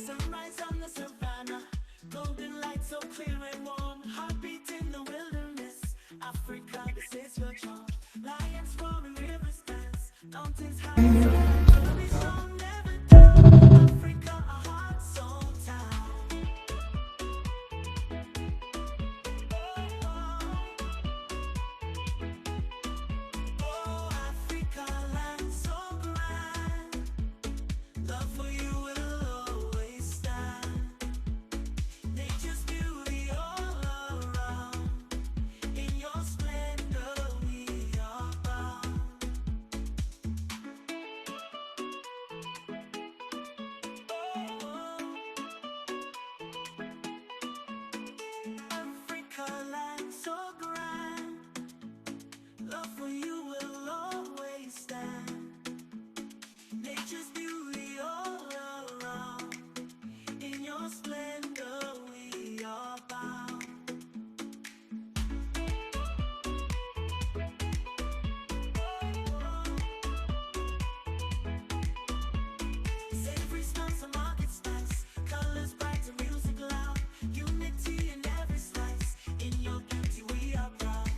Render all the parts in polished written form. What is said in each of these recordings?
Sunrise on the savannah, golden light so clear and warm, heartbeat in the wilderness. Africa, this is your charm. Lions roaring, rivers dance, mountains high, so be strong, never down. Africa, a heart so town. Oh, Africa, land so grand. Love for you will always stand. Nature's beauty all around. In your splendor we are bound. Africa, land so grand. Love for you will always stand. Nature's beauty all around. In your splendor we are bound. Savory smells of market spice, colors bright and music loud. Unity in every slice. In your beauty we are proud.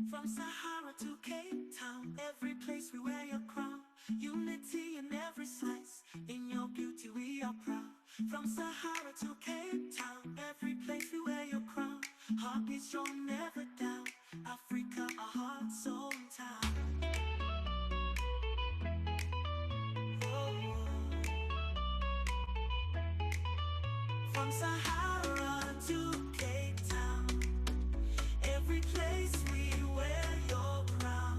From Sahara to Cape Town, every place we wear your crown. Unity in every slice, in your beauty we are proud. From Sahara to Cape Town, every place we wear your crown. Heartbeat strong, never down. Africa, a heart, soul, town. From Sahara to Cape Town, every place we wear your crown.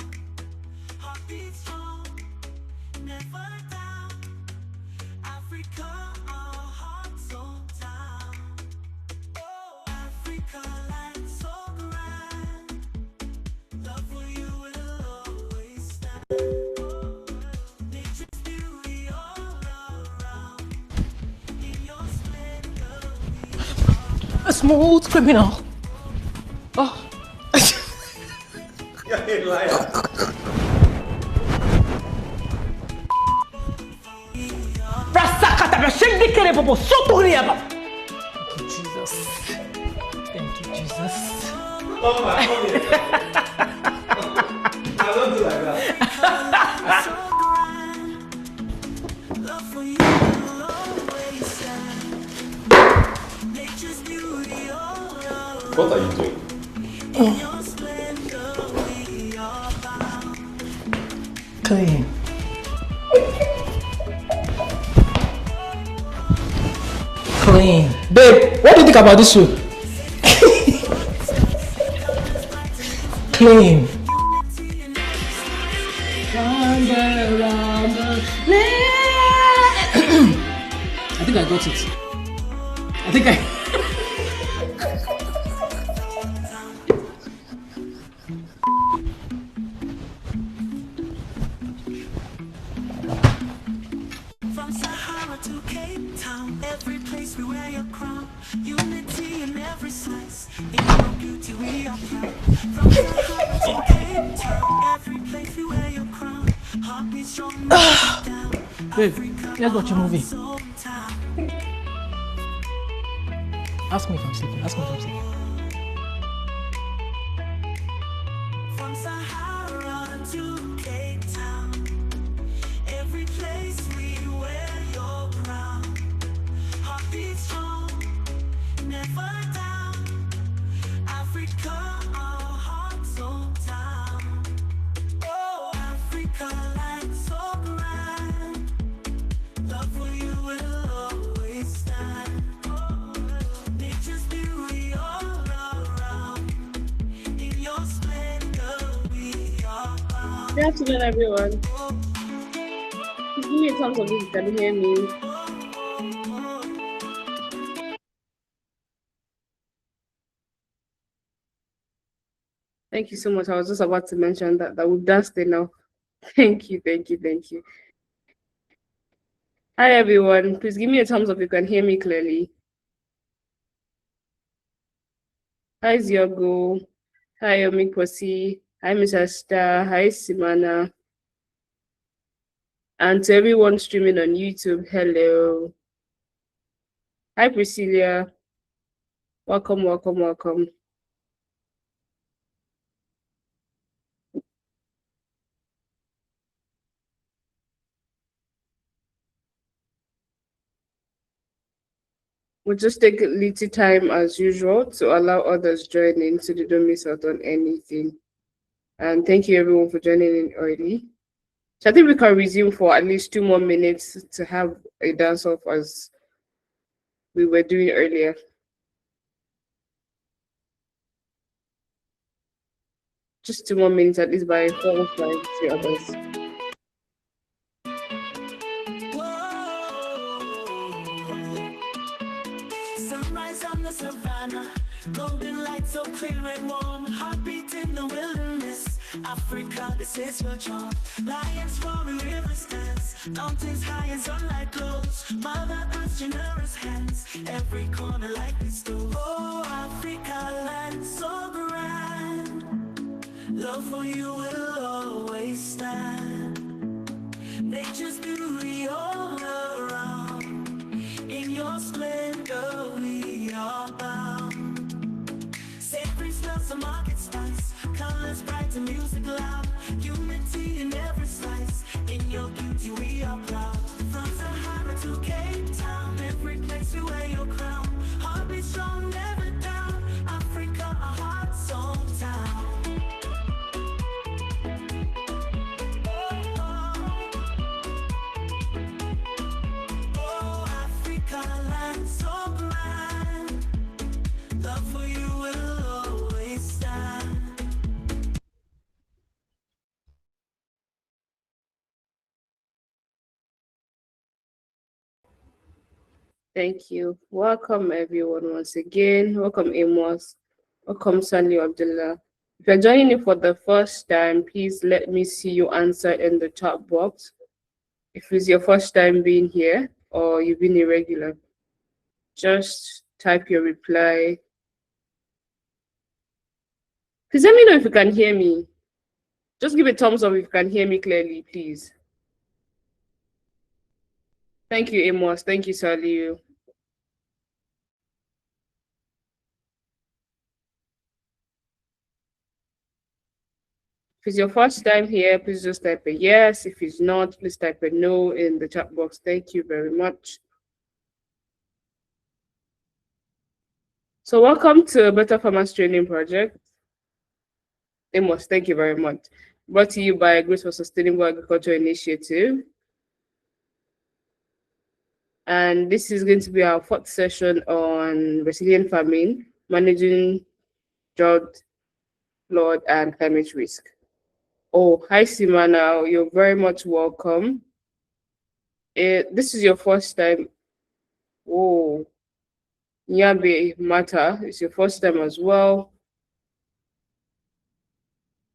Heartbeat strong, never down. Africa, our hearts so down. Oh, Africa, land so grand. Love for you will always stand. Nature's beauty all around. In your splendor we are. A smooth criminal. Oh. You're a liar. Thank you, Jesus. Thank you, Jesus. Come back, come here. I don't do like that. Love for you will always stand. Nature's beauty all around. What are you doing? In your splendor we are bound. Clean. Clean. Babe, what do you think about this soup? Clean. I think I got it. I think I... From Sahara to Cape Town, every place we wear your crown. Unity in every slice, in your beauty we are proud. From Sahara to Cape Town, every place we wear your crown. Heartbeat strong, never down. Babe, Africa, let's watch a movie. so town. Ask me if I'm sleeping. Ask me if I'm sleeping. From Sahara to Cape Town, every place we wear your crown. Heartbeat strong, never down. Africa, our hearts so down. Oh, Africa, land so grand. Love for you will always stand. Nature's beauty all around. In your splendor we are bound. Good afternoon, everyone. Please give me a thumbs up if you can hear me. Thank you so much. I was just about to mention that we've danced enough. Thank you, thank you, thank you. Hi everyone. Please give me a thumbs up if you can hear me clearly. Hi Ziogo. Hi Omikosi. Hi Miss Asta. Hi Simana. And to everyone streaming on YouTube, hello. Hi Priscilla. Welcome, welcome, welcome. We'll just take a little time as usual to allow others join in so they don't miss out on anything. And thank you everyone for joining in early. So I think we can resume for at least 2 more minutes to have a dance off as we were doing earlier. Just 2 more minutes at least by 4 or 5 to others. Sunrise on the savannah, golden light so clear and warm, heartbeat in the wilderness. Africa, this is your charm. Lions roaring, rivers dance, mountains high and sunlight glows. Mother Earth's generous hands, every corner like bestows. Oh, Africa, land so grand, love for you will always stand. Nature's beauty all around, in your splendor we are bound. Sacred smells of market spice, colors bright and music loud. Unity in every slice, in your beauty we are proud. From Sahara to Cape Town, every place we wear your crown. Heartbeat strong, never down, Africa, our heart's hometown. Thank you. Welcome everyone once again. Welcome Amos. Welcome Sally Abdullah. If you're joining me for the first time, please let me see you answer in the chat box. If it's your first time being here or you've been irregular, just type your reply. Please let me know if you can hear me. Just give a thumbs up if you can hear me clearly, please. Thank you, Amos. Thank you, Sally. If it's your first time here, please just type a yes. If it's not, please type a no in the chat box. Thank you very much. So welcome to Better Farmers Training Project. Amos, thank you very much. Brought to you by Grace for Sustainable Agriculture Initiative. And this is going to be our fourth session on resilient farming, managing drought, flood, and climate risk. Oh, hi Simana, you're very much welcome. This is your first time. Oh, Nyabe Mata, it's your first time as well.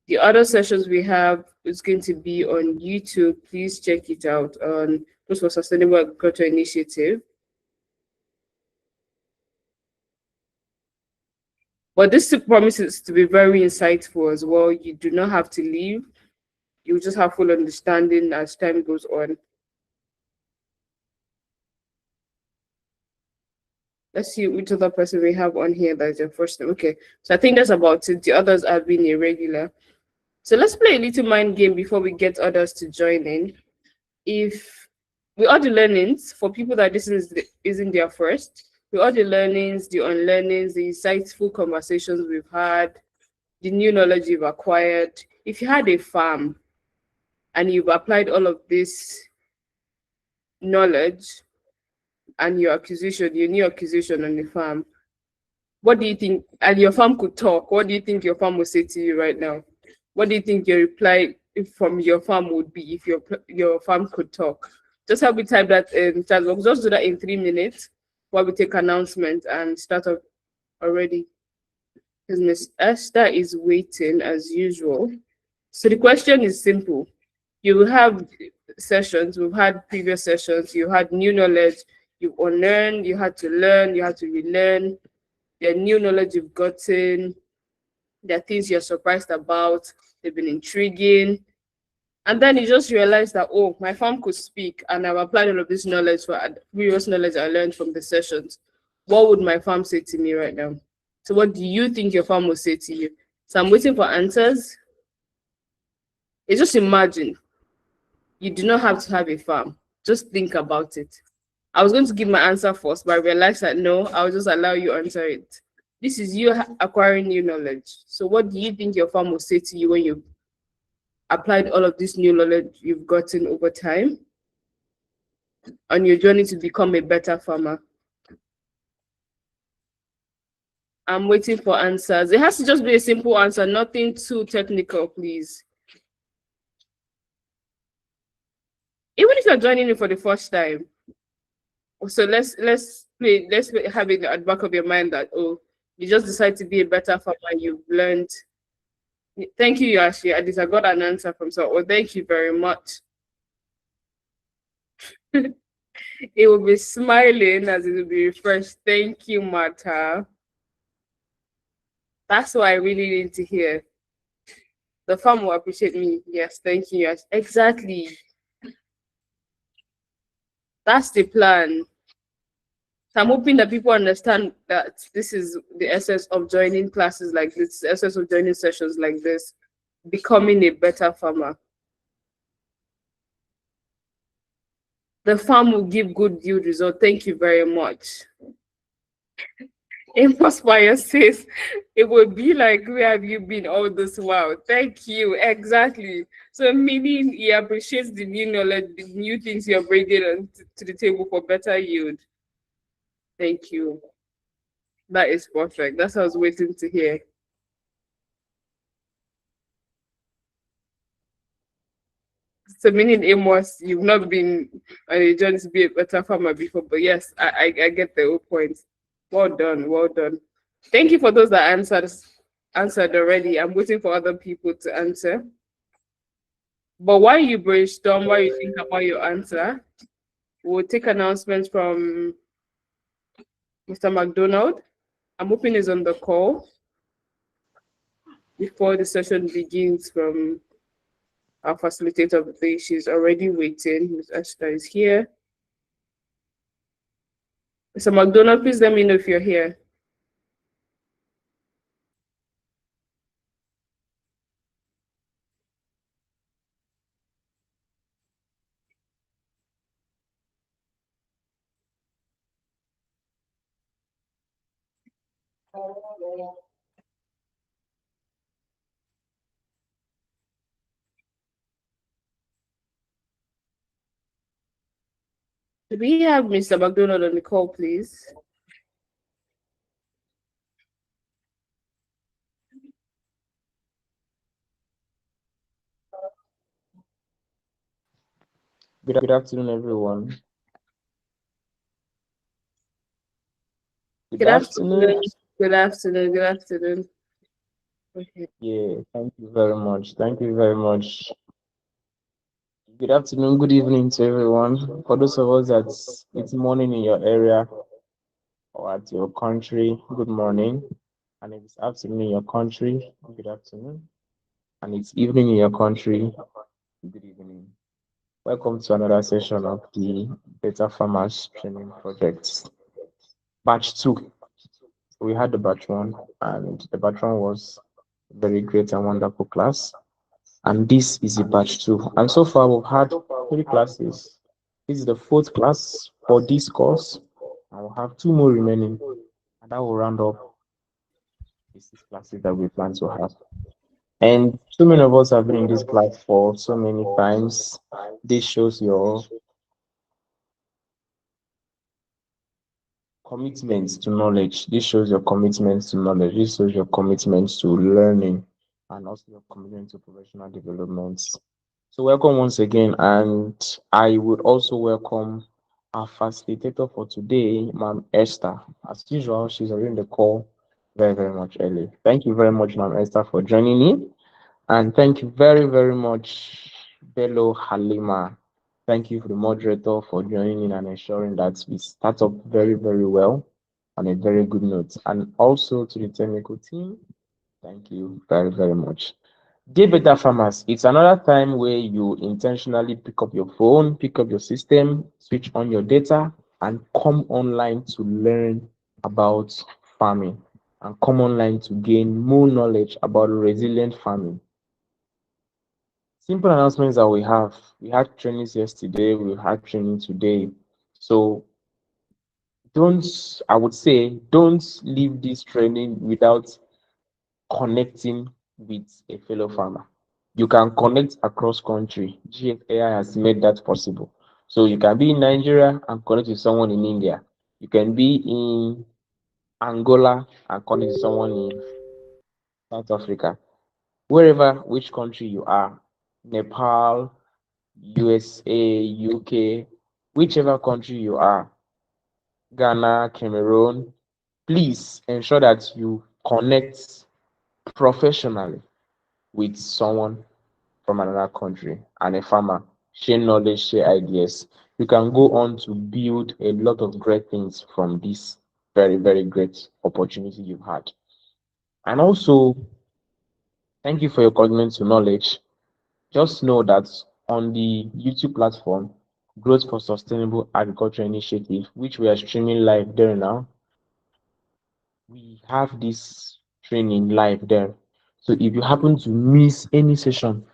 The other sessions we have is going to be on YouTube. Please check it out on Those for Sustainable Agriculture Initiative. But this promises to be very insightful as well. You do not have to leave. You just have full understanding as time goes on. Let's see which other person we have on here that is your first time. Okay, so I think that's about it. The others have been irregular. So let's play a little mind game before we get others to join in. If we all the learnings for people that this isn't their first, we all the learnings, the unlearnings, the insightful conversations we've had, the new knowledge you've acquired. If you had a farm and you've applied all of this knowledge and your new acquisition on the farm, what do you think? And your farm could talk. What do you think your farm will say to you right now? What do you think your reply from your farm would be if your farm could talk? Just help me type that in chat box. Just do that in 3 minutes while we take announcement and start off already. Because Miss Esther is waiting as usual. So the question is simple. You will have sessions. We've had previous sessions. You had new knowledge. You unlearned. You had to learn. You had to relearn. There are new knowledge you've gotten. There are things you're surprised about. They've been intriguing. And then you just realize that, oh, my farm could speak, and I've applied all of this knowledge for previous knowledge I learned from the sessions. What would my farm say to me right now? So, what do you think your farm will say to you? So, I'm waiting for answers. It's just imagine you do not have to have a farm. Just think about it. I was going to give my answer first, but I realized that no, I'll just allow you answer it. This is you acquiring new knowledge. So, what do you think your farm will say to you when you applied all of this new knowledge you've gotten over time on your journey to become a better farmer? I'm waiting for answers. It has to just be a simple answer, nothing too technical, please. Even if you're joining in for the first time. So let's have it at the back of your mind that, oh, you just decide to be a better farmer, you've learned. Thank you, Yashi. At least I got an answer from so. Oh, thank you very much. It will be smiling as it will be refreshed. Thank you, Martha. That's what I really need to hear. The farm will appreciate me. Yes, thank you. Yes, exactly. That's the plan. So I'm hoping that people understand that this is the essence of joining classes like this, the essence of joining sessions like this, becoming a better farmer. The farm will give good yield result. Thank you very much. Impospire says it would be like, where have you been all this while? Thank you. Exactly. So meaning he appreciates the new knowledge, the new things you're bringing to the table for better yield. Thank you. That is perfect. That's what I was waiting to hear. So meaning Amos, you've not been on a journey to be a better farmer before, but yes, I get the whole point. Well done, well done. Thank you for those that answered already. I'm waiting for other people to answer. But while you brainstorm, while you think about your answer, we'll take announcements from Mr. McDonald. I'm hoping he's on the call before the session begins from our facilitator of the day. She's already waiting. Ms. Ashton is here. Mr. McDonald, please let me know if you're here. Do we have Mr. McDonald on the call, please? Good afternoon, everyone. Good afternoon. Good afternoon. Good afternoon. Okay. Yeah, thank you very much. Thank you very much. Good afternoon, good evening to everyone. For those of us that it's morning in your area or at your country, good morning. And if it's afternoon in your country, good afternoon. And it's evening in your country, good evening. Welcome to another session of the Better Farmers Training Project. Batch 2. We had the batch 1, and the batch 1 was very great and wonderful class. And this is a batch 2. And so far, we've had 3 classes. This is the 4th class for this course. And we'll have 2 more remaining. And that will round up the 6 classes that we plan to have. And so many of us have been in this class for so many times. This shows your commitment to knowledge. This shows your commitment to knowledge. This shows your commitment to learning and also your commitment to professional development. So welcome once again, and I would also welcome our facilitator for today, Ma'am Esther. As usual, she's already in the call very, very much early. Thank you very much, Ma'am Esther, for joining in. And thank you very, very much, Bello Halima. Thank you for the moderator for joining in and ensuring that we start up very, very well on a very good note. And also to the technical team, thank you very, very much. Dear Beta Farmers, it's another time where you intentionally pick up your phone, pick up your system, switch on your data, and come online to learn about farming and come online to gain more knowledge about resilient farming. Simple announcements that we have. We had trainings yesterday, we had training today. So don't, I would say, don't leave this training without connecting with a fellow farmer. You can connect across country. GFAI has made that possible. So you can be in Nigeria and connect with someone in India. You can be in Angola and connect with someone in South Africa. Wherever which country you are, Nepal, USA, UK, whichever country you are, Ghana, Cameroon, please ensure that you connect professionally with someone from another country and a farmer. Share knowledge, share ideas. You can go on to build a lot of great things from this very, very great opportunity you've had. And also, thank you for your commitment to knowledge. Just know that on the YouTube platform, Growth for Sustainable Agriculture Initiative, which we are streaming live there now, we have this training live there. So if you happen to miss any session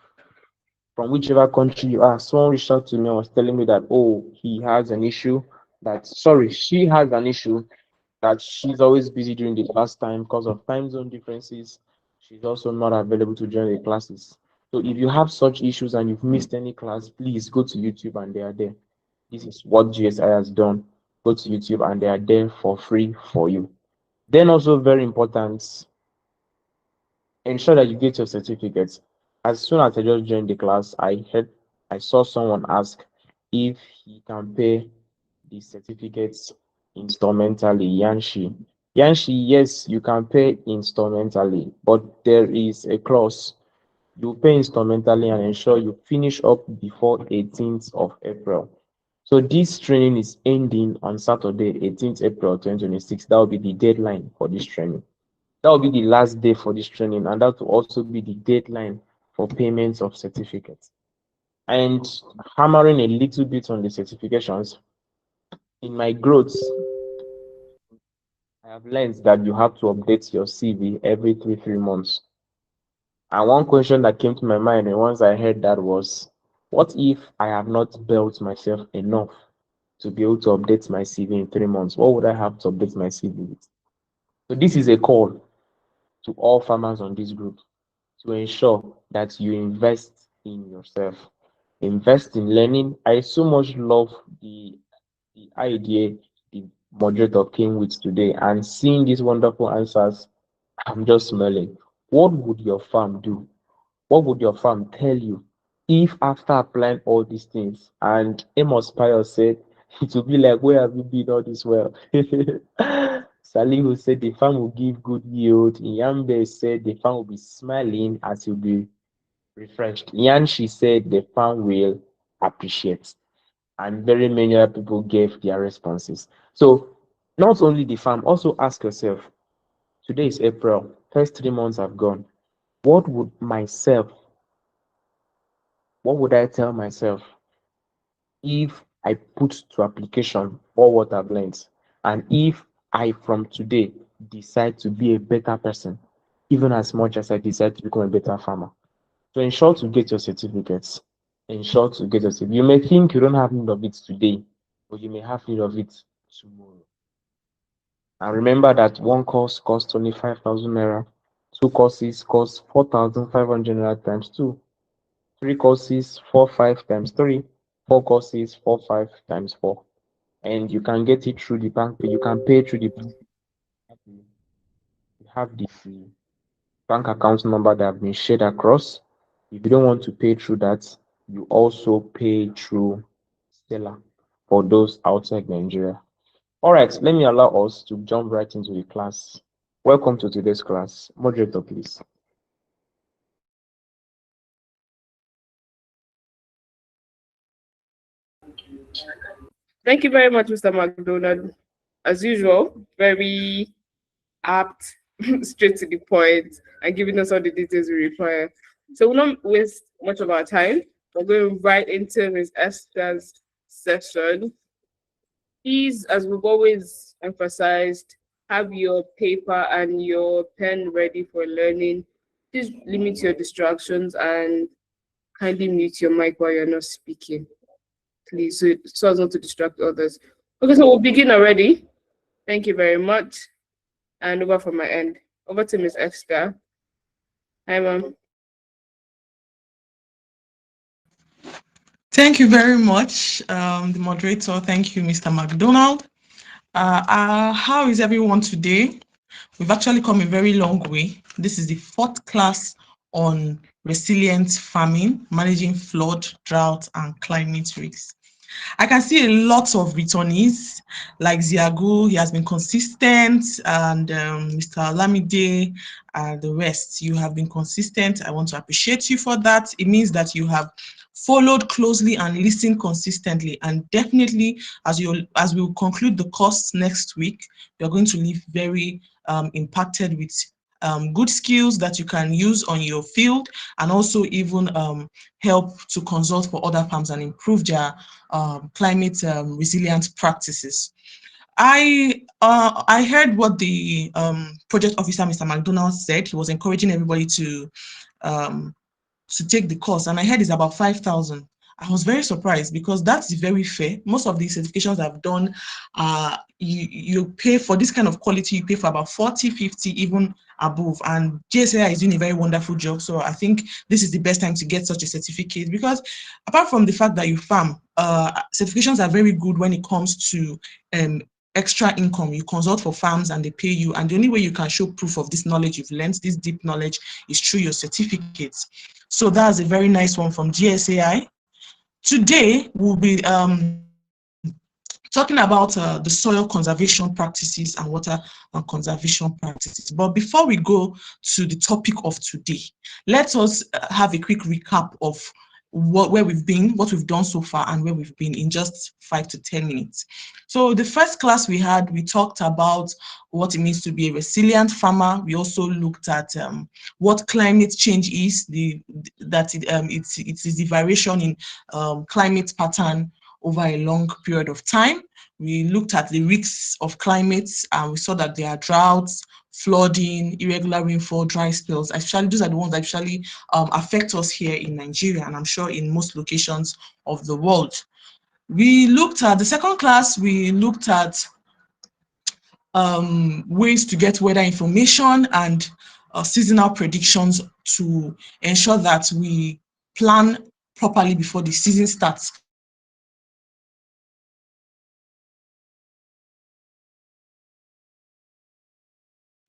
from whichever country you are, someone reached out to me and was telling me that, oh, he has an issue that, sorry, she has an issue that she's always busy during the class time because of time zone differences. She's also not available to join the classes. So if you have such issues and you've missed any class, please go to YouTube and they are there. This is what GSI has done. Go to YouTube and they are there for free for you. Then also very important, ensure that you get your certificates. As soon as I just joined the class, I saw someone ask if he can pay the certificates instrumentally. Yanshi. Yanshi, yes, you can pay instrumentally, but there is a clause. You pay instrumentally and ensure you finish up before 18th of April. So this training is ending on Saturday, 18th April 2026. That will be the deadline for this training. That will be the last day for this training, and that will also be the deadline for payments of certificates. And hammering a little bit on the certifications, in my growth, I have learned that you have to update your CV every 3 months. And one question that came to my mind, and once I heard that was, what if I have not built myself enough to be able to update my CV in 3 months? What would I have to update my CV with? So this is a call to all farmers on this group to ensure that you invest in yourself, invest in learning. I so much love the idea the moderator came with today, and seeing these wonderful answers, I'm just smiling. What would your farm do? What would your farm tell you if after applying all these things, and Amos Pius said, it will be like, where have you been all this while? Salihu said the farm will give good yield. Nyambe said the farm will be smiling as you'll be refreshed. Yanshi said the farm will appreciate. And very many other people gave their responses. So not only the farm, also ask yourself, today is April, first 3 months have gone. What would myself, what would I tell myself if I put to application all what I've learned? And if I from today decide to be a better person, even as much as I decide to become a better farmer. So ensure to get your certificates. Ensure to get your certificate. You may think you don't have need of it today, but you may have need of it tomorrow. And remember that one course costs 25,000 naira, two courses cost 4,500 naira times two, three courses 4 5 times three, four courses 4 5 times four. And you can get it through the bank. You can pay through the bank. You have the bank account number that have been shared across. If you don't want to pay through that, you also pay through Stella for those outside Nigeria. All right, let me allow us to jump right into the class. Welcome to today's class. Moderator, please. Thank you very much, Mr. McDonald. As usual, very apt, straight to the point, and giving us all the details we require. So we'll not waste much of our time. We're going right into Ms. Esther's session. Please, as we've always emphasized, have your paper and your pen ready for learning. Please limit your distractions and kindly mute your mic while you're not speaking, please, so as not to distract others. Okay, so we'll begin already. Thank you very much. And over from my end. Over to Miss Esther. Hi, ma'am. Thank you very much, the moderator. Thank you, Mr. McDonald. How is everyone today? We've actually come a very long way. This is the fourth class on resilient farming, managing flood, drought, and climate risks. I can see a lot of returnees like Ziagu. He has been consistent, and Mr. Lamide and the rest. You have been consistent. I want to appreciate you for that. It means that you have followed closely and listened consistently, and definitely as we will conclude the course next week, you're going to leave very impacted with good skills that you can use on your field, and also even help to consult for other farms and improve their climate resilient practices. I heard what the project officer, Mr. McDonald, said. He was encouraging everybody to take the course, and I heard it's about 5,000. I was very surprised because that's very fair. Most of the certifications I've done, you pay for this kind of quality, you pay for about 40, 50, even above. And GSAI is doing a very wonderful job. So I think this is the best time to get such a certificate, because apart from the fact that you farm, certifications are very good when it comes to extra income. You consult for farms and they pay you, and the only way you can show proof of this knowledge you've learned, this deep knowledge, is through your certificates. So that's a very nice one from GSAI. Today we'll be talking about the soil conservation practices and water conservation practices. But before we go to the topic of today, let us have a quick recap of where we've been, what we've done so far, and where we've been in just 5 to 10 minutes. So the first class we had, we talked about what it means to be a resilient farmer. We also looked at what climate change is, it is the variation in climate pattern over a long period of time. We looked at the risks of climate, and we saw that there are droughts, flooding, irregular rainfall, dry spells. Actually, those are the ones that actually affect us here in Nigeria, and I'm sure in most locations of the world. We looked at the second class, we looked at ways to get weather information and seasonal predictions to ensure that we plan properly before the season starts.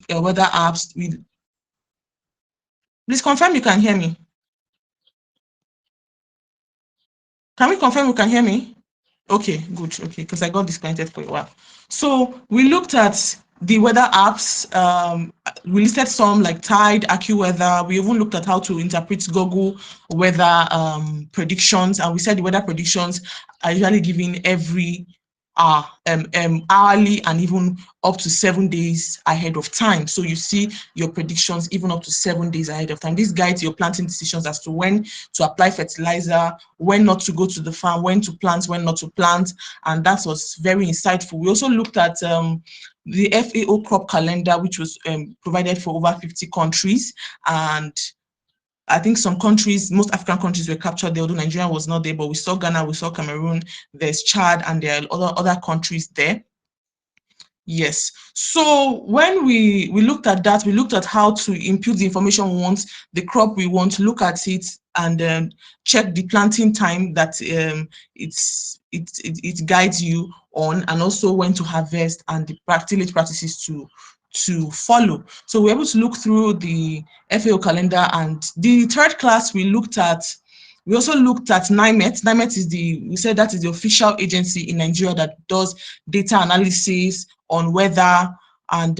Weather apps. Please confirm you can hear me. Can we confirm you can hear me? Okay, good. Okay, because I got disconnected for a while. So we looked at the weather apps. We listed some like Tide, AccuWeather. We even looked at how to interpret Google weather predictions, and we said the weather predictions are usually given every hourly and even up to 7 days ahead of time. So you see your predictions even up to 7 days ahead of time. This guides your planting decisions as to when to apply fertilizer, when not to go to the farm, when to plant, when not to plant, and that was very insightful. We also looked at the FAO crop calendar, which was provided for over 50 countries, and I think some countries, most African countries were captured there, although Nigeria was not there, but we saw Ghana, we saw Cameroon, there's Chad, and there are other countries there. Yes. So when we looked at that, we looked at how to input the information we want, the crop we want, look at it, and check the planting time that it guides you on, and also when to harvest and the practices to follow. So we're able to look through the FAO calendar. And the third class we also looked at NIMET. NIMET is we said that is the official agency in Nigeria that does data analysis on weather and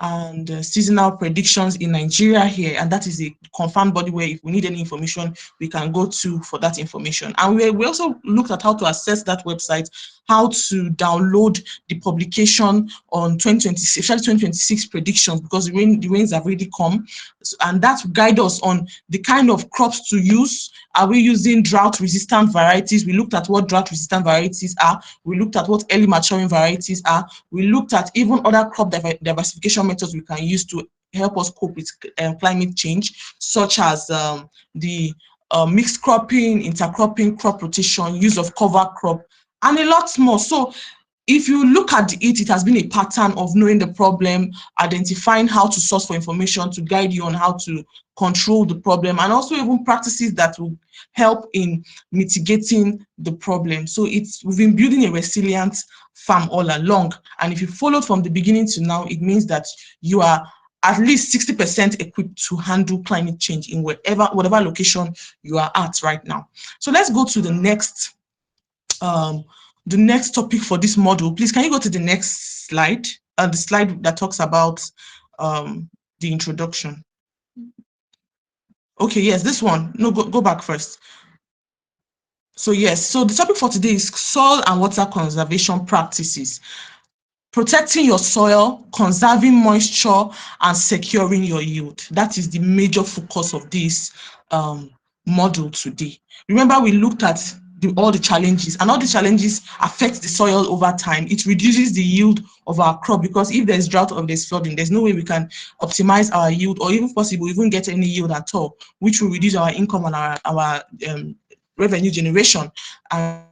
and seasonal predictions in Nigeria here, and that is a confirmed body where if we need any information, we can go to for that information. And we also looked at how to access that website, how to download the publication on 2026, especially 2026 predictions, because the rains have already come, and that will guide us on the kind of crops to use. Are we using drought-resistant varieties? We looked at what drought-resistant varieties are. We looked at what early maturing varieties are. We looked at even other crop diversification methods we can use to help us cope with climate change, such as the mixed cropping, intercropping, crop rotation, use of cover crop, and a lot more. So if you look at it, it has been a pattern of knowing the problem, identifying how to source for information to guide you on how to control the problem, and also even practices that will help in mitigating the problem. So we've been building a resilient farm all along. And if you followed from the beginning to now, it means that you are at least 60% equipped to handle climate change in whatever location you are at right now. So let's go to the next topic for this module. Please, can you go to the next slide? The slide that talks about the introduction. Okay, yes, this one. No, go back first. So yes, so the topic for today is soil and water conservation practices. Protecting your soil, conserving moisture, and securing your yield. That is the major focus of this module today. Remember, we looked at all the challenges, and all the challenges affect the soil over time. It reduces the yield of our crop, because if there's drought or there's flooding, there's no way we can optimize our yield, or even possible even get any yield at all, which will reduce our income and our revenue generation. And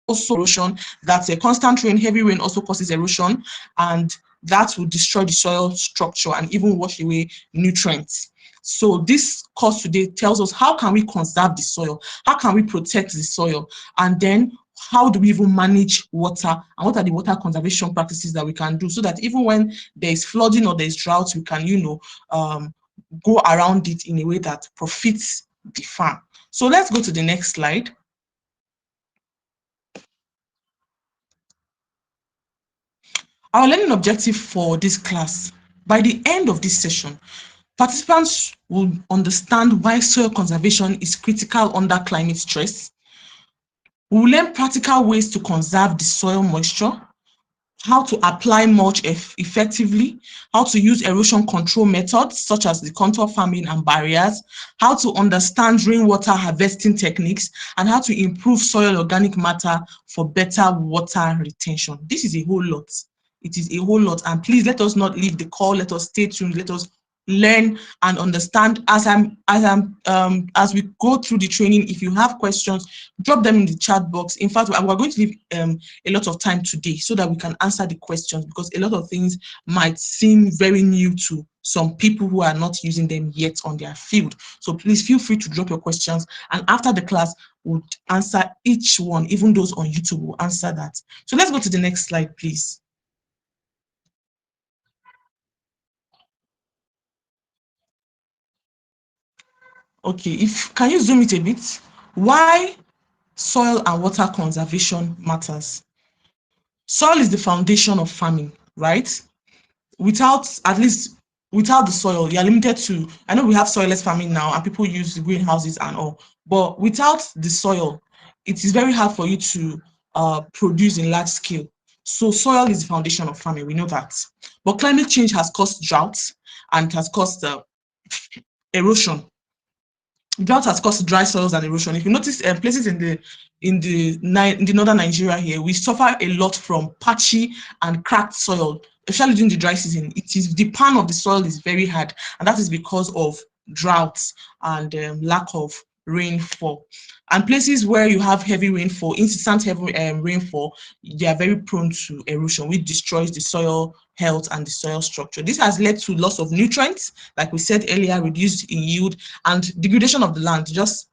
also erosion, that's a constant rain, heavy rain also causes erosion, and that will destroy the soil structure and even wash away nutrients. So this course today tells us how can we conserve the soil, how can we protect the soil, and then how do we even manage water, and what are the water conservation practices that we can do, so that even when there is flooding or there is drought, we can, go around it in a way that profits the farm. So let's go to the next slide. Our learning objective for this class: by the end of this session, participants will understand why soil conservation is critical under climate stress. We will learn practical ways to conserve the soil moisture, how to apply mulch effectively, how to use erosion control methods such as the contour farming and barriers, how to understand rainwater harvesting techniques, and how to improve soil organic matter for better water retention. This is a whole lot. It is a whole lot, and please let us not leave the call. Let us stay tuned. Let us learn and understand as we go through the training. If you have questions, drop them in the chat box. In fact, we're going to leave a lot of time today so that we can answer the questions, because a lot of things might seem very new to some people who are not using them yet on their field. So please feel free to drop your questions, and after the class we'll answer each one. Even those on YouTube will answer that. So let's go to the next slide, please. Okay, can you zoom it a bit? Why soil and water conservation matters. Soil is the foundation of farming, right? Without the soil, you're limited to, I know we have soilless farming now and people use greenhouses and all, but without the soil, it is very hard for you to produce in large scale. So soil is the foundation of farming, we know that. But climate change has caused droughts and has caused erosion. Drought has caused dry soils and erosion. If you notice, places in the northern Nigeria here, we suffer a lot from patchy and cracked soil, especially during the dry season. The pan of the soil is very hard, and that is because of droughts and lack of rainfall. And places where you have heavy rainfall, incessant heavy rainfall, they are very prone to erosion, which destroys the soil health and the soil structure. This has led to loss of nutrients, like we said earlier, reduced in yield, and degradation of the land, just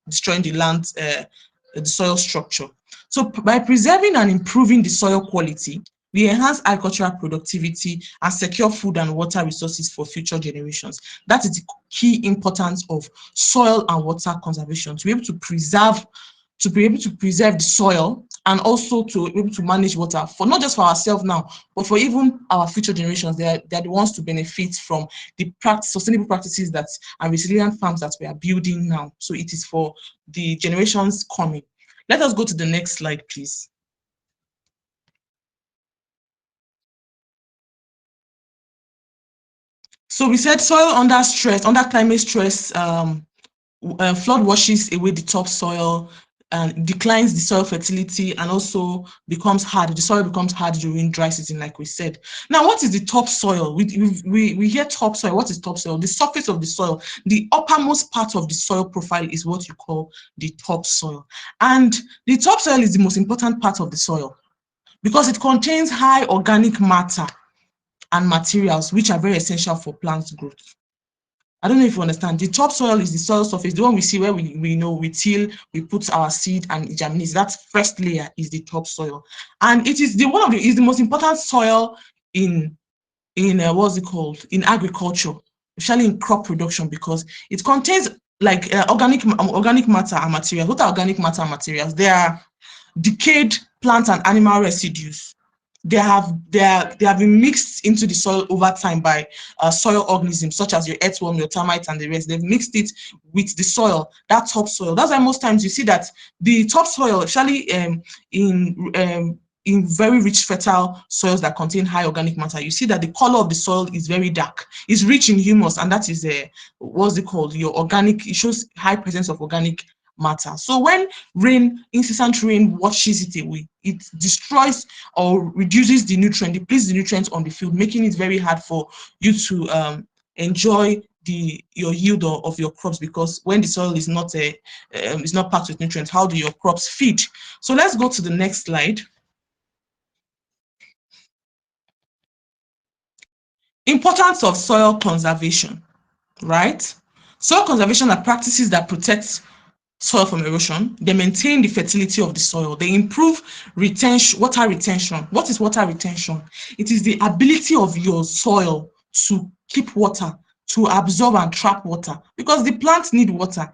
destroying the land, the soil structure. So by preserving and improving the soil quality, we enhance agricultural productivity and secure food and water resources for future generations. That is the key importance of soil and water conservation, to be able to preserve to be able to preserve the soil and also to be able to manage water for not just for ourselves now, but for even our future generations. They're the ones to benefit from the sustainable practices that and resilient farms that we are building now. So it is for the generations coming. Let us go to the next slide, please. So we said soil under stress, under climate stress, flood washes away the topsoil and declines the soil fertility and also becomes hard. The soil becomes hard during dry season, like we said. Now, what is the topsoil? We hear topsoil. What is topsoil? The surface of the soil, the uppermost part of the soil profile is what you call the topsoil. And the topsoil is the most important part of the soil because it contains high organic matter and materials which are very essential for plant growth. I don't know if you understand. The topsoil is the soil surface, the one we see where we know we till, we put our seed and it germinates. That first layer is the topsoil, and it is the most important soil in what's it called, in agriculture, especially in crop production, because it contains like organic matter and materials. What are organic matter and materials? They are decayed plant and animal residues. They have been mixed into the soil over time by soil organisms such as your earthworm, your termites, and the rest. They've mixed it with the soil, that topsoil. That's why most times you see that the topsoil, especially in very rich fertile soils that contain high organic matter, you see that the color of the soil is very dark. It's rich in humus, and that is what's it called? Your organic. It shows high presence of organic matter. So when incessant rain washes it away, it destroys or reduces the nutrient, depletes the nutrients on the field, making it very hard for you to enjoy your yield of your crops, because when the soil is not packed with nutrients, how do your crops feed? So let's go to the next slide. Importance of soil conservation, right? Soil conservation are practices that protect soil from erosion. They maintain the fertility of the soil. They improve water retention. What is water retention? It is the ability of your soil to keep water, to absorb and trap water, because the plants need water.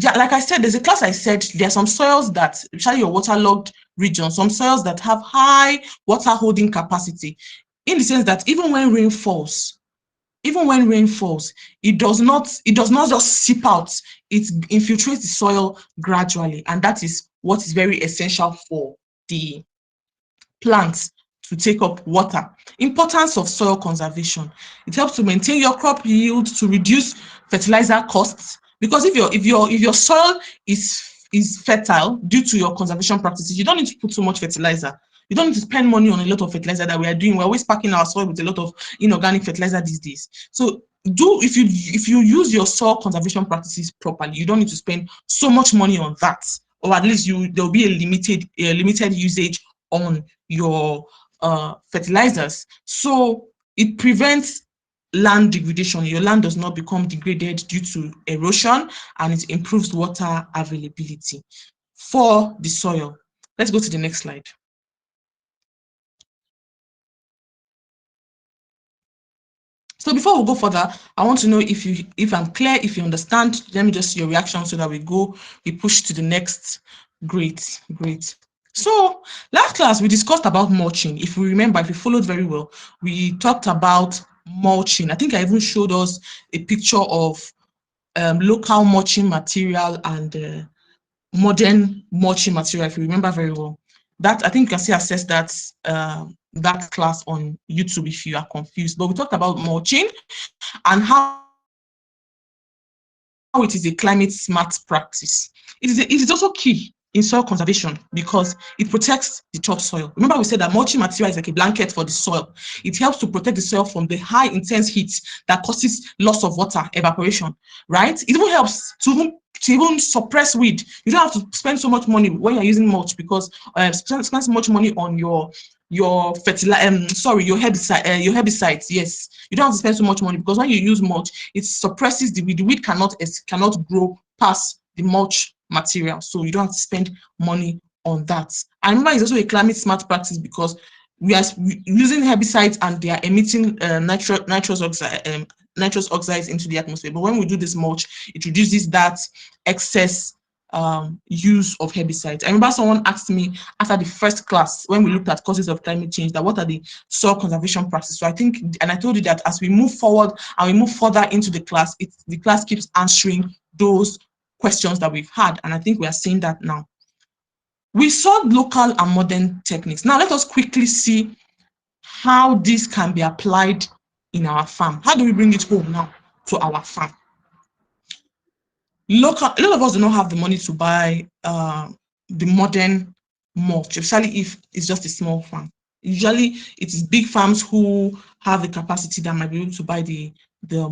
Like I said, there's a class I said there are some soils that, especially your waterlogged region, some soils that have high water holding capacity, in the sense that even when rain falls, it does not just seep out. It infiltrates the soil gradually, and that is what is very essential for the plants to take up water. Importance of soil conservation. It helps to maintain your crop yield, to reduce fertilizer costs, because if your soil is fertile due to your conservation practices, you don't need to put so much fertilizer. You don't need to spend money on a lot of fertilizer that we are doing. We're always packing our soil with a lot of inorganic fertilizer these days. So if you use your soil conservation practices properly, you don't need to spend so much money on that, or at least there'll be a limited usage on your fertilizers. So it prevents land degradation. Your land does not become degraded due to erosion, and it improves water availability for the soil. Let's go to the next slide. So before we go further, I want to know if I'm clear, if you understand. Let me just see your reaction so that we push to the next. Great. So last class we discussed about mulching. If we remember, if you followed very well, we talked about mulching. I think I even showed us a picture of local mulching material and modern mulching material, if you remember very well. That, I think you can still access that class on YouTube if you are confused. But we talked about mulching and how it is a climate smart practice. It is also key in soil conservation because it protects the topsoil. Remember, we said that mulching material is like a blanket for the soil. It helps to protect the soil from the high intense heat that causes loss of water, evaporation, right? It even helps to even suppress weed. You don't have to spend so much money when you're using mulch, because spend so much money on your herbicide, your herbicides. Yes, you don't have to spend so much money, because when you use mulch, it suppresses the weed. The weed cannot grow past the mulch material, so you don't have to spend money on that. And remember, it's also a climate smart practice because we are using herbicides and they are emitting nitrous oxides into the atmosphere. But when we do this mulch, it reduces that excess use of herbicides. I remember someone asked me after the first class when we looked at causes of climate change that what are the soil conservation practices. So I think, and I told you that as we move forward and we move further into the class, the class keeps answering those questions that we've had, and I think we are seeing that now. We saw local and modern techniques. Now let us quickly see how this can be applied in our farm. How do we bring it home now to our farm? Local, a lot of us do not have the money to buy the modern mulch, especially if it's just a small farm. Usually it is big farms who have the capacity that might be able to buy the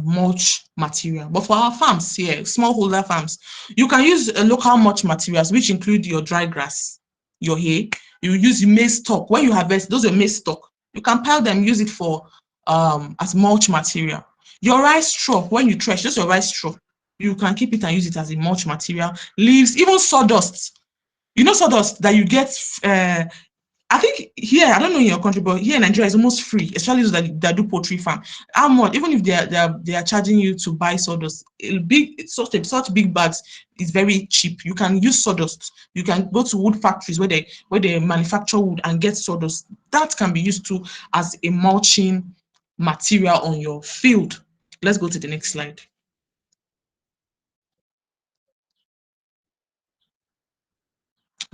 mulch material. But for our farms here, smallholder farms, you can use local mulch materials, which include your dry grass, your hay. You use maize stalk. When you harvest, those are maize stalk. You can pile them, use it for as mulch material. Your rice straw, when you thresh, just your rice straw, you can keep it and use it as a mulch material. Leaves, even sawdust. You know sawdust that you get, I think here, I don't know in your country, but here in Nigeria, it's almost free, especially those that do poultry farm. How much, even if they are charging you to buy sawdust, such big bags is very cheap. You can use sawdust. You can go to wood factories where they manufacture wood and get sawdust. That can be used to as a mulching material on your field. Let's go to the next slide.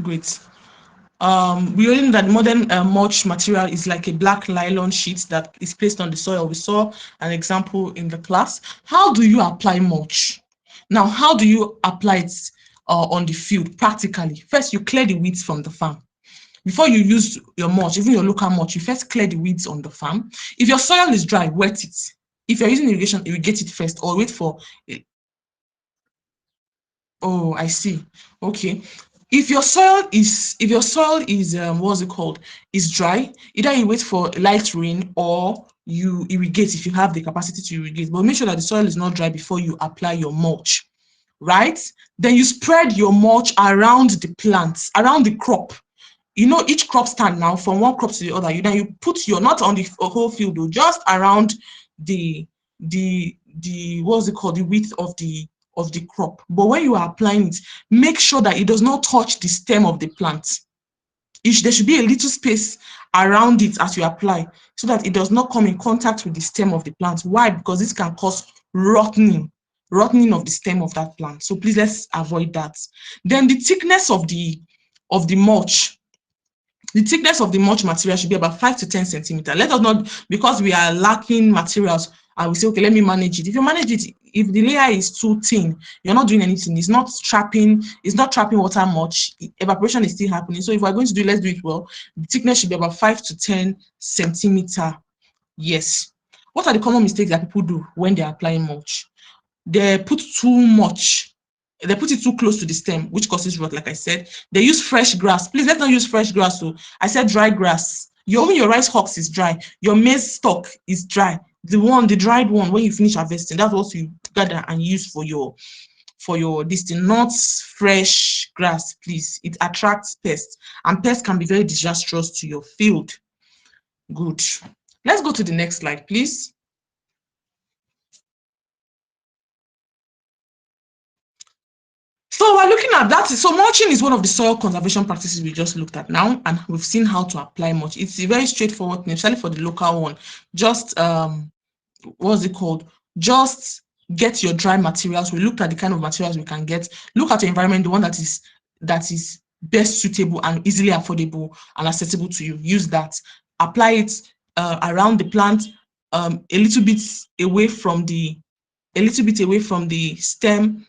Great. We already know that modern mulch material is like a black nylon sheet that is placed on the soil. We saw an example in the class. How do you apply mulch? Now, how do you apply it on the field practically? First, you clear the weeds from the farm. Before you use your mulch, even your local mulch, you first clear the weeds on the farm. If your soil is dry, wet it. If you're using irrigation, irrigate it first or wait for. Oh, I see. Okay. If your soil is what's it called, is dry, either you wait for light rain or you irrigate if you have the capacity to irrigate, but make sure that the soil is not dry before you apply your mulch, right? Then you spread your mulch around the plants, around the crop. You know, each crop stand now from one crop to the other. You put your, not on the whole field, just around the what's it called, the width of the crop. But when you are applying it, make sure that it does not touch the stem of the plant. There should be a little space around it as you apply so that it does not come in contact with the stem of the plant. Why? Because this can cause rotting of the stem of that plant. So please, let's avoid that. Then the thickness of the mulch. The thickness of the mulch material should be about 5 to 10 centimeters. Let us not, because we are lacking materials, and we say, okay, let me manage it. If you manage it, if the layer is too thin, you're not doing anything. It's not trapping water much. Evaporation is still happening. So if we're going to do it, let's do it well. The thickness should be about 5 to 10 centimeters. Yes. What are the common mistakes that people do when they're applying mulch? They put too much. They put it too close to the stem, which causes rot, like I said. They use fresh grass. Please, let's not use fresh grass. So I said dry grass. Your rice husks is dry. Your maize stalk is dry. The dried one, when you finish harvesting, that's what you gather and use for your this thing, not fresh grass, please. It attracts pests, and pests can be very disastrous to your field. Good. Let's go to the next slide, please. So we're looking at that. So mulching is one of the soil conservation practices we just looked at now, and we've seen how to apply mulch. It's a very straightforward thing, especially for the local one. Just what's it called? Just get your dry materials. We looked at the kind of materials we can get. Look at your environment, the one that is best suitable and easily affordable and accessible to you. Use that. Apply it around the plant, a little bit away from the stem.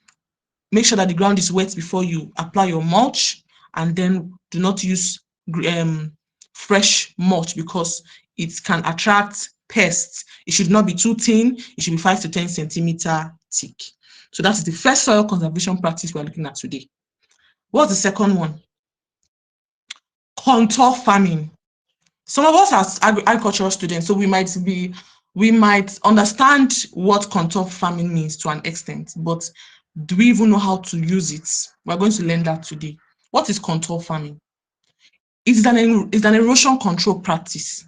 Make sure that the ground is wet before you apply your mulch, and then do not use fresh mulch because it can attract pests. It should not be too thin. It should be 5 to 10 centimeters thick. So that's the first soil conservation practice we're looking at today. What's the second one? Contour farming. Some of us as agricultural students, so we might understand what contour farming means to an extent, but do we even know how to use it? We're going to learn that today. What is contour farming? It's an erosion control practice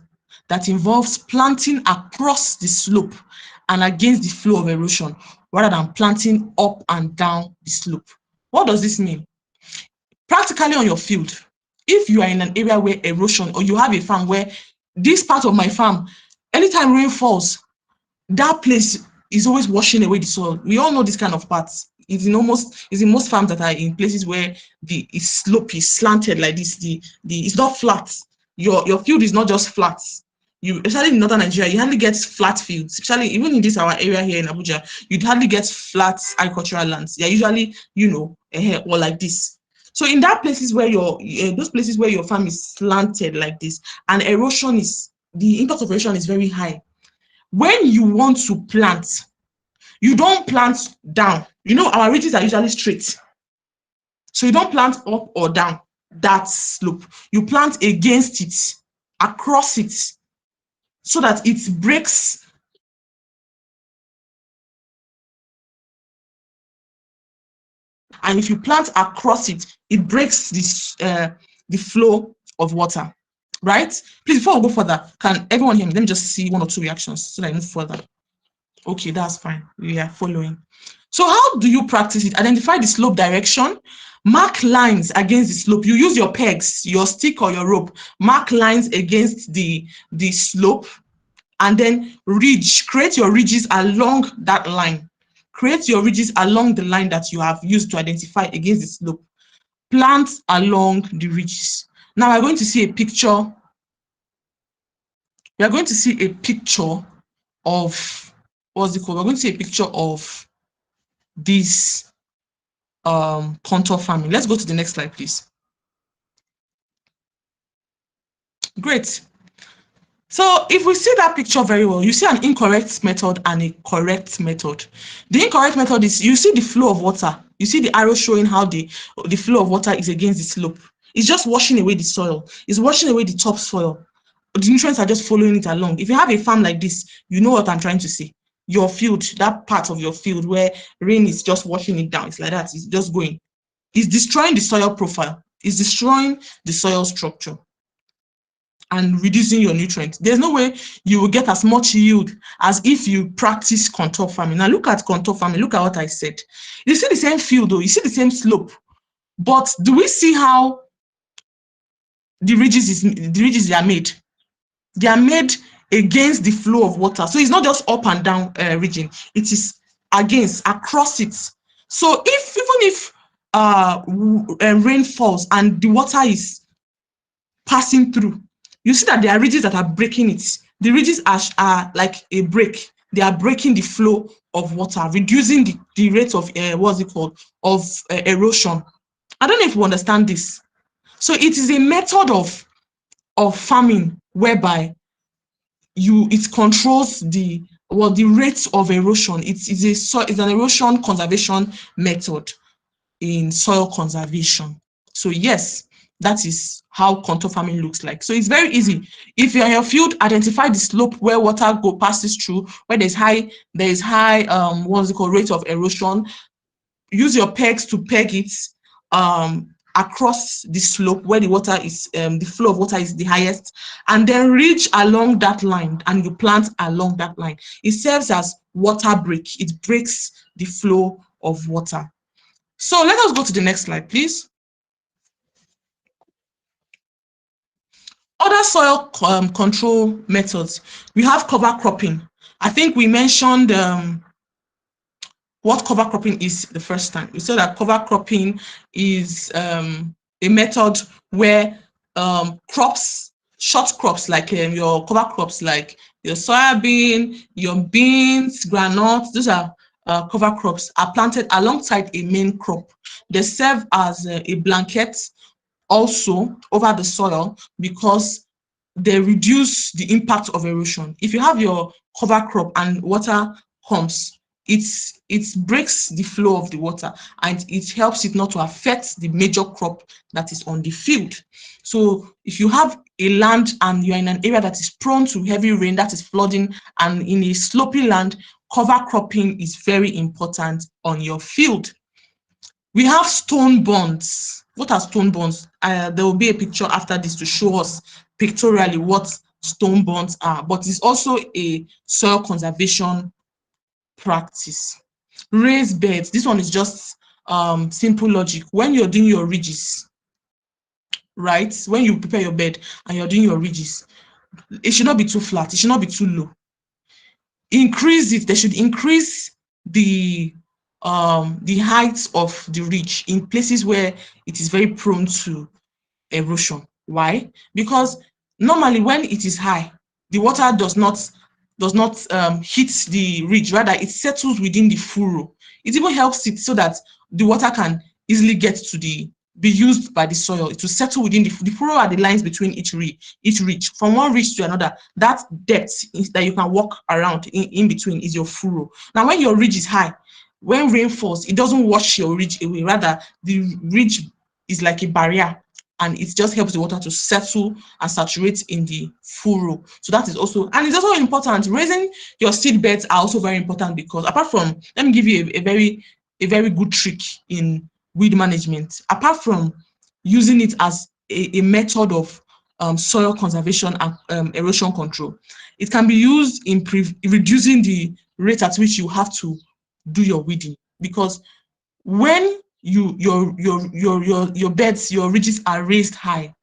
that involves planting across the slope and against the flow of erosion rather than planting up and down the slope. What does this mean? Practically on your field, if you are in an area where erosion, or you have a farm where this part of my farm, anytime rain falls, that place is always washing away the soil. We all know this kind of parts. It's in most farms that are in places where the is slopey, slanted like this. The it's not flat. Your field is not just flat. You, especially in northern Nigeria, you hardly get flat fields. Especially even in this our area here in Abuja, you'd hardly get flat agricultural lands. They're usually, or like this. So in that places where those places where your farm is slanted like this, and the impact of erosion is very high. When you want to plant, you don't plant down. Our ridges are usually straight. So you don't plant up or down that slope. You plant against it, across it, so that it breaks. And if you plant across it, it breaks the flow of water, right? Please, before we go further, can everyone hear me? Let me just see one or two reactions so that I move further. Okay, that's fine. We are following. So how do you practice it? Identify the slope direction. Mark lines against the slope. You use your pegs, your stick or your rope. Mark lines against the slope, and then ridge. Create your ridges along that line. Create your ridges along the line that you have used to identify against the slope. Plant along the ridges. Now we're going to see a picture. We are going to see a picture of what's it called? We're going to see a picture of this contour farming. Let's go to the next slide, please. Great. So if we see that picture very well, you see an incorrect method and a correct method. The incorrect method is, you see the flow of water. You see the arrow showing how the flow of water is against the slope. It's just washing away the soil. It's washing away the topsoil. The nutrients are just following it along. If you have a farm like this, you know what I'm trying to say. Your field, that part of your field where rain is just washing it down, it's like that. It's just going. It's destroying the soil profile. It's destroying the soil structure and reducing your nutrients. There's no way you will get as much yield as if you practice contour farming. Now look at contour farming. Look at what I said. You see the same field though. You see the same slope. But do we see how the ridges are made? They are made against the flow of water. So it's not just up and down region. It is across it. So even if rain falls and the water is passing through, you see that there are ridges that are breaking it. The ridges are like a break. They are breaking the flow of water, reducing the rate of erosion. I don't know if you understand this. So it is a method of farming whereby it controls the rate of erosion. It's an erosion conservation method in soil conservation. So yes, that is how contour farming looks like. So it's very easy. If you're in your field, identify the slope where water passes through, where there's high rate of erosion. Use your pegs to peg it across the slope where the water is, the flow of water is the highest, and then reach along that line and you plant along that line. It serves as water break. It breaks the flow of water. So let us go to the next slide, please. Other soil control methods. We have cover cropping. I think we mentioned what cover cropping is the first time. We said that cover cropping is a method where short crops like your cover crops like your soybean, your beans, granules, those are cover crops, are planted alongside a main crop. They serve as a blanket also over the soil because they reduce the impact of erosion. If you have your cover crop and water comes, it breaks the flow of the water and it helps it not to affect the major crop that is on the field. So if you have a land and you're in an area that is prone to heavy rain, that is flooding, and in a slopy land, cover cropping is very important on your field. We have stone bonds. What are stone bonds? There will be a picture after this to show us pictorially what stone bonds are, but it's also a soil conservation practice. Raised beds. This one is just simple logic. When you're doing your ridges, right? When you prepare your bed and you're doing your ridges, it should not be too flat. It should not be too low. Increase it. They should increase the height of the ridge in places where it is very prone to erosion. Why? Because normally when it is high, the water does not hit the ridge. Rather, it settles within the furrow. It even helps it so that the water can easily get to be used by the soil. It will settle within the furrow are the lines between each ridge. From one ridge to another, that depth that you can walk around in between is your furrow. Now, when your ridge is high, when rain falls, it doesn't wash your ridge away. Rather, the ridge is like a barrier, and it just helps the water to settle and saturate in the furrow. So that is also, and it's also important. Raising your seed beds are also very important, because apart from, let me give you a very good trick in weed management. Apart from using it as a method of soil conservation and erosion control, it can be used in reducing the rate at which you have to do your weeding. Because when your beds, your ridges are raised high,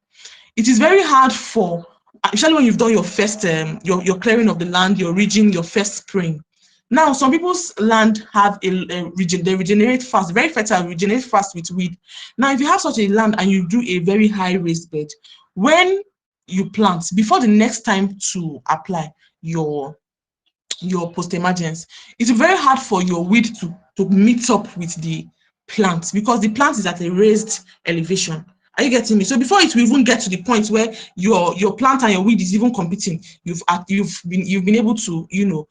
it is very hard for, especially when you've done your first your clearing of the land, your ridging, your first spraying. Now, some people's land have they regenerate fast, very fertile, regenerate fast with weed. Now, if you have such a land and you do a very high raised bed, when you plant, before the next time to apply your post emergence, it's very hard for your weed to meet up with the plant, because the plant is at a raised elevation. Are you getting me? So before it will even get to the point where your plant and your weed is even competing, you've been able to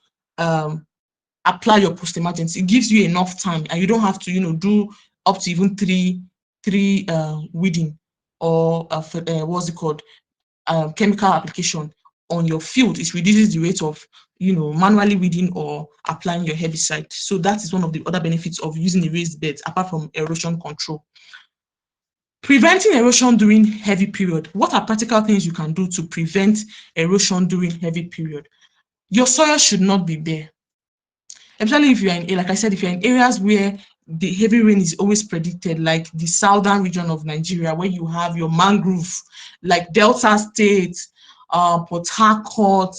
apply your post emergence. It gives you enough time, and you don't have to do up to even three weeding, or what's it called, chemical application on your field. It reduces the rate of manually weeding or applying your herbicide. So that is one of the other benefits of using a raised bed, apart from erosion control. Preventing erosion during heavy period. What are practical things you can do to prevent erosion during heavy period? Your soil should not be bare, especially if you're in, like I said, if you're in areas where the heavy rain is always predicted, like the southern region of Nigeria, where you have your mangrove, like Delta State, Port Harcourt,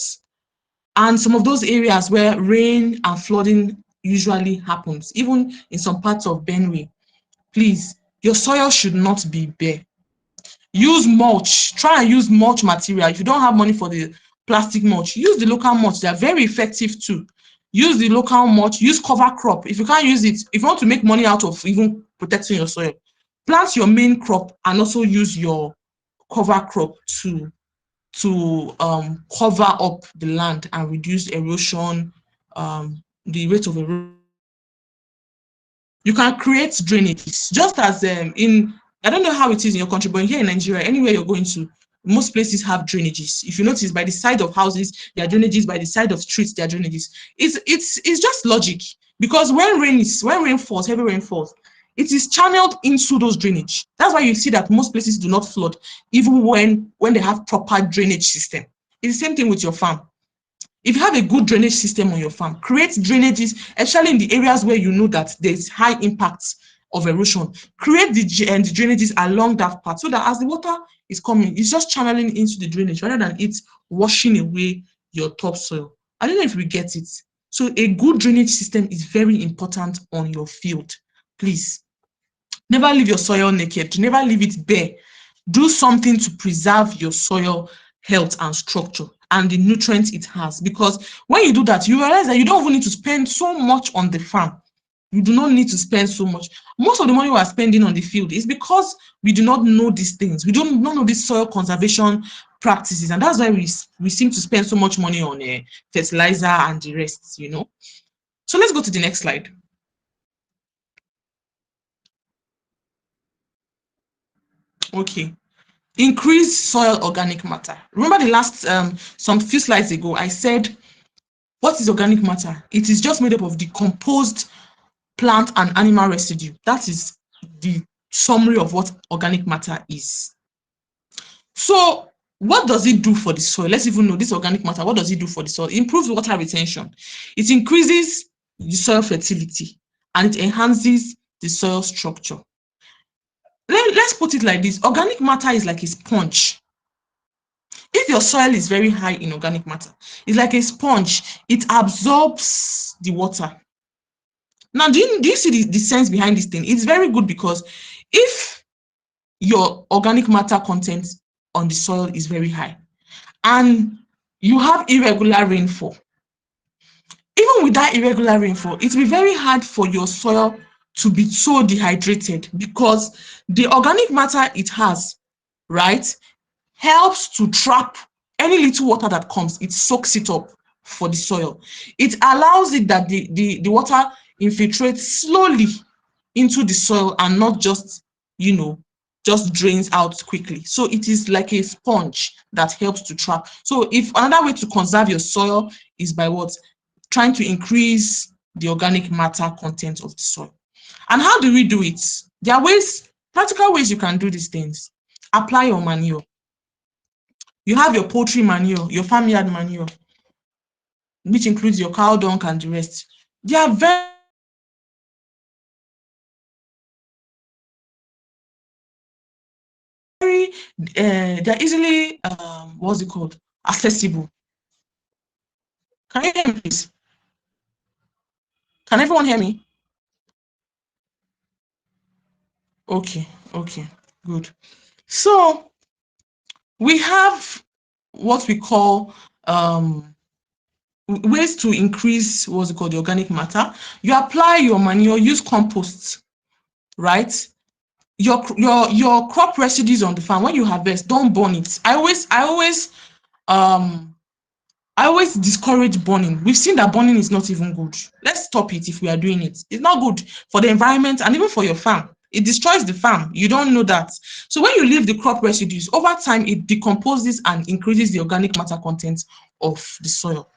and some of those areas where rain and flooding usually happens, even in some parts of Benue. Please, your soil should not be bare. Use mulch. Try and use mulch material. If you don't have money for the plastic mulch, use the local mulch. They are very effective too. Use the local mulch. Use cover crop. If you can't use it, if you want to make money out of even protecting your soil, plant your main crop and also use your cover crop to cover up the land and reduce erosion, the rate of erosion. You can create drainages, just as I don't know how it is in your country, but here in Nigeria, anywhere you're going to, most places have drainages. If you notice, by the side of houses, there are drainages. By the side of streets, there are drainages. It's just logic, because when rain falls, heavy rain falls, it is channeled into those drainage. That's why you see that most places do not flood, even when they have proper drainage system. It's the same thing with your farm. If you have a good drainage system on your farm, create drainages, especially in the areas where you know that there's high impact of erosion. Create the drainages along that path, so that as the water is coming, it's just channeling into the drainage rather than it washing away your topsoil. I don't know if we get it. So a good drainage system is very important on your field. Please, never leave your soil naked. Never leave it bare. Do something to preserve your soil health and structure and the nutrients it has, because when you do that, you realize that you don't even need to spend so much on the farm. You do not need to spend so much. Most of the money we are spending on the field is because we do not know these things. We don't know these soil conservation practices, and that's why we seem to spend so much money on fertilizer and the rest. So let's go to the next slide. Okay. Increase soil organic matter. Remember the last some few slides ago, I said, what is organic matter? It is just made up of decomposed plant and animal residue. That is the summary of what organic matter is. So what does it do for the soil? Let's even know this organic matter. What does it do for the soil? It improves water retention. It increases the soil fertility, and it enhances the soil structure. let's put it like this. Organic matter is like a sponge. If your soil is very high in organic matter, it's like a sponge. It absorbs the water. Now, do you see the sense behind this thing? It's very good because if your organic matter content on the soil is very high and you have irregular rainfall, even with that irregular rainfall, it will be very hard for your soil to be so dehydrated because the organic matter it has, right, helps to trap any little water that comes. It soaks it up for the soil. It allows it that the water infiltrates slowly into the soil and not just, just drains out quickly. So it is like a sponge that helps to trap. So if another way to conserve your soil is by what? Trying to increase the organic matter content of the soil. And how do we do it? There are ways, practical ways you can do these things. Apply your manure. You have your poultry manure, your farmyard manure, which includes your cow dung and the rest. They are they're easily what's it called? Accessible. Can you hear me, please? Can everyone hear me? Okay, okay, good. So we have what we call ways to increase what's it called, the organic matter. You apply your manure, use compost, right? Your crop residues on the farm, when you harvest, don't burn it. I always discourage burning. We've seen that burning is not even good. Let's stop it if we are doing it. It's not good for the environment and even for your farm. It destroys the farm. You don't know that. So when you leave the crop residues, over time it decomposes and increases the organic matter content of the soil.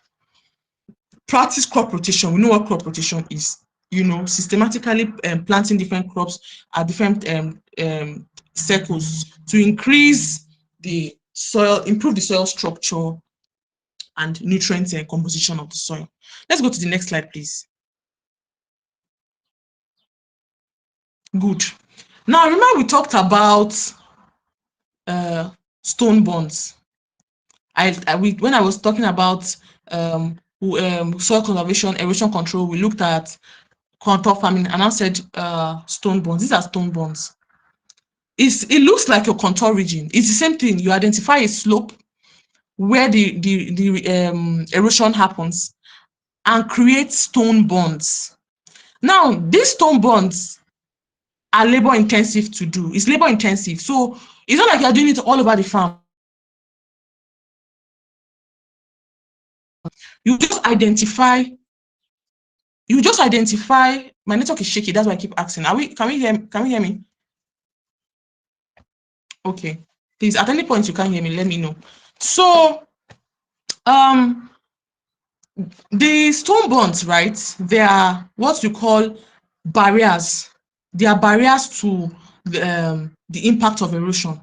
Practice crop rotation. We know what crop rotation is. Systematically planting different crops at different circles to increase the soil, improve the soil structure and nutrient composition of the soil. Let's go to the next slide, please. Good. Now, remember we talked about stone bonds. When I was talking about soil conservation, erosion control, we looked at contour farming, and I said stone bonds. These are stone bonds. It looks like a contour region. It's the same thing. You identify a slope where the erosion happens and create stone bonds. Now, these stone bonds are labor intensive to do. It's labor intensive. So it's not like you're doing it all over the farm. You just identify, my network is shaky, that's why I keep asking. Can we hear me? Okay. Please, at any point you can't hear me, let me know. So the stone bonds, right? They are what we call barriers. They are barriers to the impact of erosion.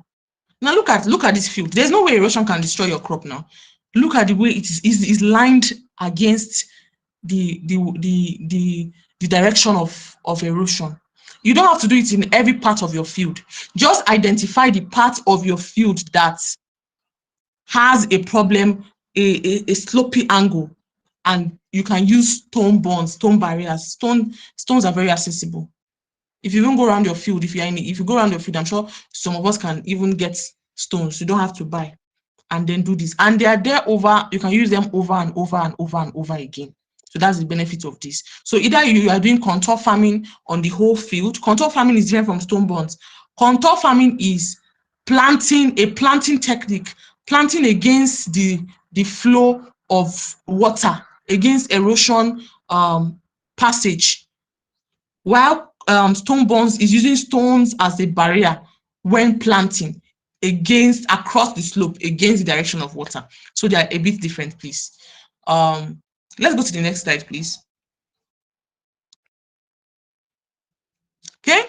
Now look at this field. There's no way erosion can destroy your crop now. Look at the way it is lined against the direction of erosion. You don't have to do it in every part of your field. Just identify the part of your field that has a problem, a slopey angle, and you can use stone bonds, stone barriers. Stones are very accessible. If you even go around your field, if you go around your field, I'm sure some of us can even get stones. You don't have to buy and then do this. And they are there you can use them over and over and over and over again. So that's the benefit of this. So either you are doing contour farming on the whole field. Contour farming is different from stone bonds. Contour farming is a planting technique, planting against the flow of water, against erosion passage, while stone bonds is using stones as a barrier when planting across the slope against the direction of water. So they are a bit different, please. Let's go to the next slide, please. Okay,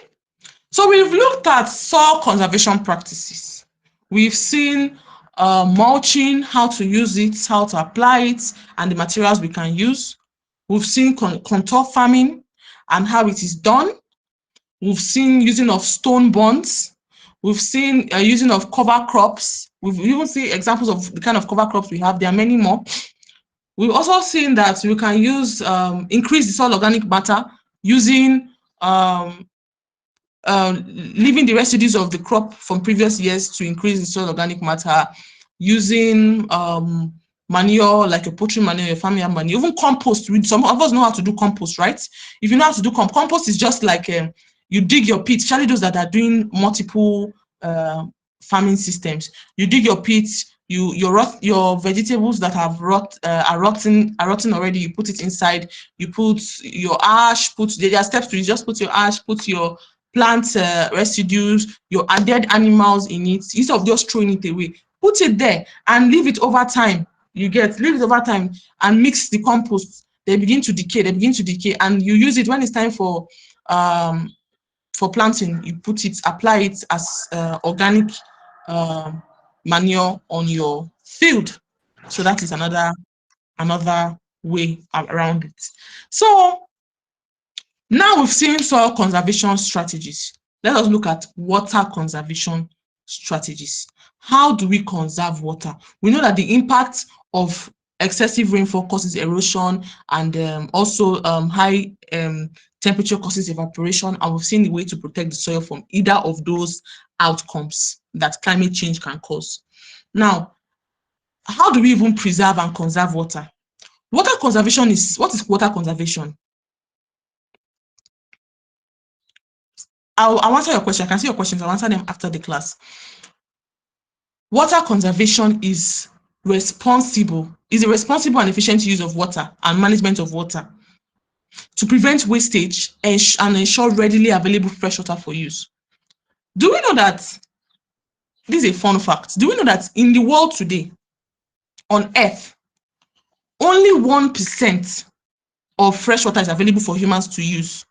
so we've looked at soil conservation practices. We've seen mulching, how to use it, how to apply it, and the materials we can use. We've seen contour farming and how it is done. We've seen using of stone bonds. We've seen using of cover crops. We've even seen examples of the kind of cover crops we have. There are many more. We've also seen that we can use increase the soil organic matter using leaving the residues of the crop from previous years to increase the soil organic matter, using manure like your poultry manure, your farmyard manure, even compost. Some of us know how to do compost, right? If you know how to do compost, is just like you dig your pit, especially those that are doing multiple farming systems. You dig your pit, your vegetables that have are rotten already. You put it inside. You put your ash. There are steps to it. Just put your ash. Put your plant residues, your dead animals in it. Instead of just throwing it away, put it there and leave it over time. Leave it over time and mix the compost. They begin to decay. And you use it when it's time for planting. You apply it as organic manure on your field. So that is another way around it. So now we've seen soil conservation strategies. Let us look at water conservation strategies. How do we conserve water? We know that the impact of excessive rainfall causes erosion, and also high temperature causes evaporation, and we've seen the way to protect the soil from either of those outcomes that climate change can cause. Now, how do we even preserve and conserve water? What is water conservation? I'll answer your question. I can see your questions. I'll answer them after the class. Water conservation is a responsible and efficient use of water and management of water to prevent wastage and ensure readily available fresh water for use. Do we know that, this is a fun fact, do we know that in the world today, on Earth, only 1% of fresh water is available for humans to use?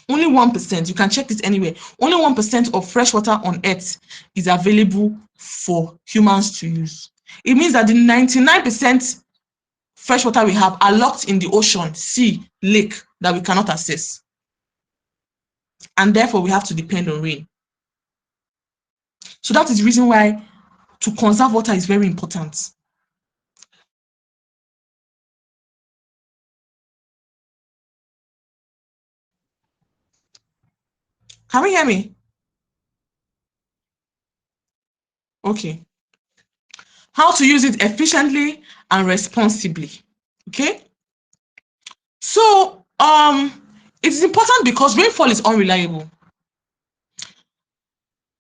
Only 1%. You can check this anywhere. Only 1% of fresh water on Earth is available for humans to use. It means that the 99% fresh water we have are locked in the ocean, sea, lake that we cannot access. And therefore, we have to depend on rain. So that is the reason why to conserve water is very important. Can we hear me? Okay. How to use it efficiently and responsibly. Okay. So it's important because rainfall is unreliable.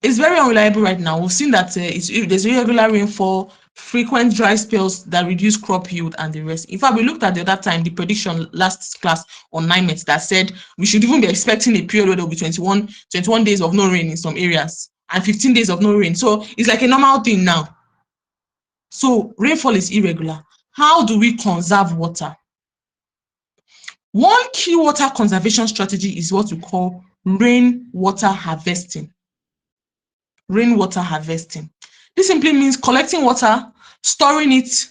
It's very unreliable right now. We've seen that there's irregular rainfall, frequent dry spells that reduce crop yield, and the rest. In fact, we looked at the other time, the prediction last class on 9 months that said we should even be expecting a period where there will be 21 days of no rain in some areas and 15 days of no rain. So it's like a normal thing now. So rainfall is irregular. How do we conserve water? One key water conservation strategy is what we call rainwater harvesting. Rainwater harvesting. This simply means collecting water, storing it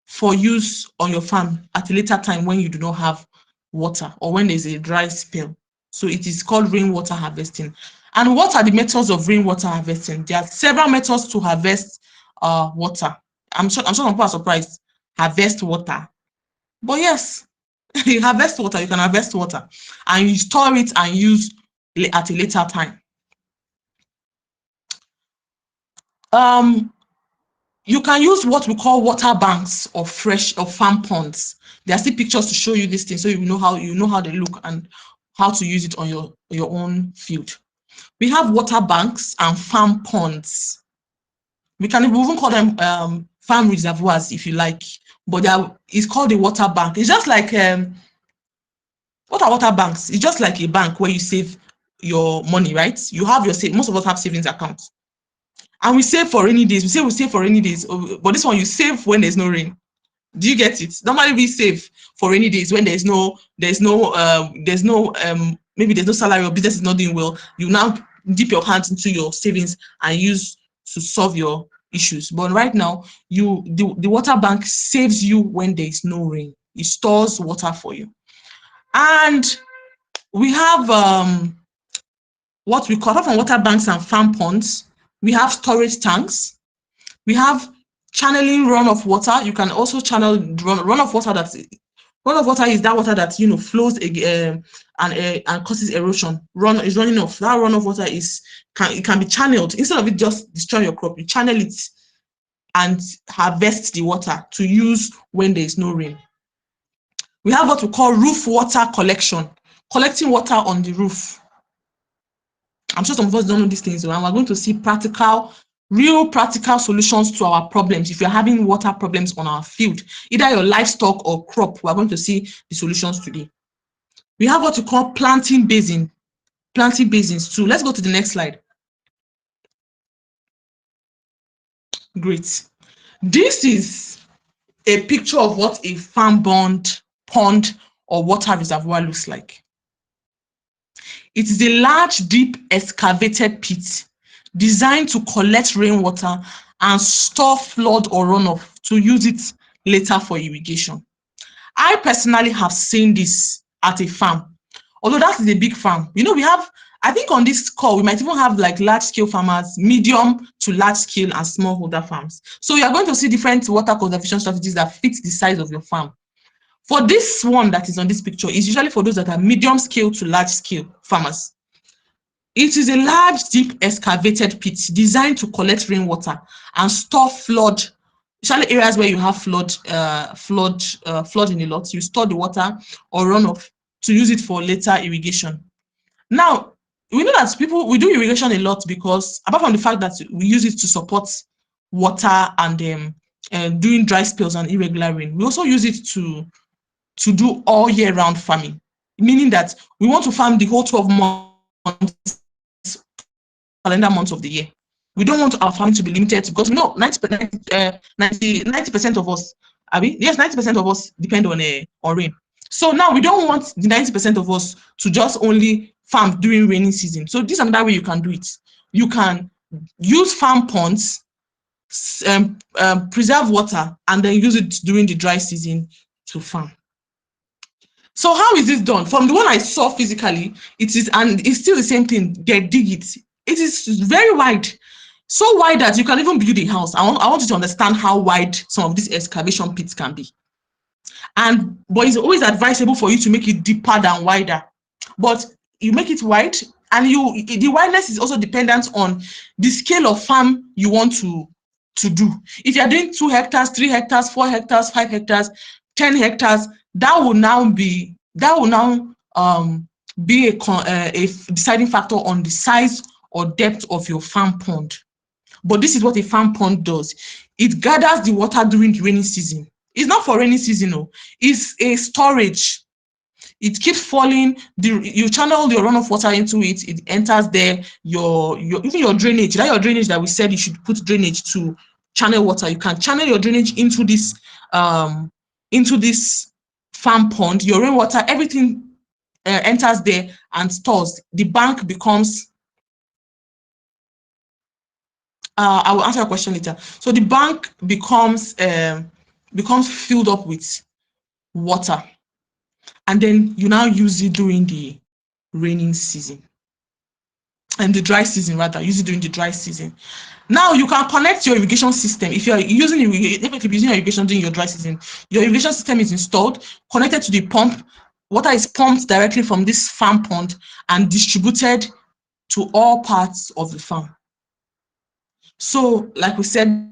for use on your farm at a later time when you do not have water or when there's a dry spell. So it is called rainwater harvesting. And what are the methods of rainwater harvesting? There are several methods to harvest water. I'm sure some people are surprised. Harvest water. But yes, you harvest water, you can harvest water and you store it and use at a later time. You can use what we call water banks or farm ponds. There are still pictures to show you this thing so you know how they look and how to use it on your own field. We have water banks and farm ponds. We can even call them farm reservoirs if you like, but it's called a water bank. It's just like what are water banks? It's just like a bank where you save your money, right? You have most of us have savings accounts. And we save for rainy days. We save for rainy days, but this one you save when there's no rain. Do you get it? Normally we save for rainy days when maybe there's no salary or business is not doing well. You now dip your hands into your savings and use to solve your issues. But right now, the water bank saves you when there is no rain. It stores water for you. And We have what we call, apart from water banks and farm ponds, we have storage tanks. We have channeling runoff water. You can also channel runoff water. Runoff water is that water that flows and causes erosion. Is running off. That runoff water it can be channeled instead of it just destroying your crop. You channel it and harvest the water to use when there is no rain. We have what we call roof water collection, collecting water on the roof. I'm sure some of us don't know these things, and we're going to see real practical solutions to our problems. If you're having water problems on our field, either your livestock or crop, we're going to see the solutions today. We have what we call planting basins too. Let's go to the next slide. Great. This is a picture of what a farm pond or water reservoir looks like. It is a large, deep, excavated pit designed to collect rainwater and store flood or runoff to use it later for irrigation. I personally have seen this at a farm, although that is a big farm. We have, I think on this call, we might even have like large scale farmers, medium to large scale and smallholder farms. So you are going to see different water conservation strategies that fit the size of your farm. For this one that is on this picture, is usually for those that are medium scale to large scale farmers. It is a large, deep, excavated pit designed to collect rainwater and store flood, especially areas where you have flood in a lot. You store the water or runoff to use it for later irrigation. Now, we know that we do irrigation a lot because apart from the fact that we use it to support water and during dry spells and irregular rain, we also use it to do all year round farming, meaning that we want to farm the whole 12 months, calendar months of the year. We don't want our farming to be limited because 90% of us, yes, 90% of us depend on rain. So now we don't want the 90% of us to just only farm during rainy season. So this is another way you can do it. You can use farm ponds, preserve water, and then use it during the dry season to farm. So how is this done? From the one I saw physically, it's still the same thing. They dig it. It is very wide, so wide that you can even build a house. I want you to understand how wide some of these excavation pits can be. But it's always advisable for you to make it deeper than wider. But you make it wide, and the wideness is also dependent on the scale of farm you want to do. If you are doing 2 hectares, 3 hectares, 4 hectares, 5 hectares, 10 hectares, that will now be a deciding factor on the size or depth of your farm pond. But this is what a farm pond does. It gathers the water during the rainy season. It's not for rainy season, no. It's a storage. It keeps falling. You channel your runoff water into it. It enters there. Even your drainage. That your drainage that we said you should put drainage to channel water. You can channel your drainage into this farm pond. Your rainwater, everything enters there and stores. The bank becomes. I will answer your question later. So the bank becomes filled up with water, and then you now use it during the raining season and the dry season, rather. Use it during the dry season. Now you can connect your irrigation system. If you're using irrigation during your dry season, your irrigation system is installed, connected to the pump. Water is pumped directly from this farm pond and distributed to all parts of the farm. So, like we said,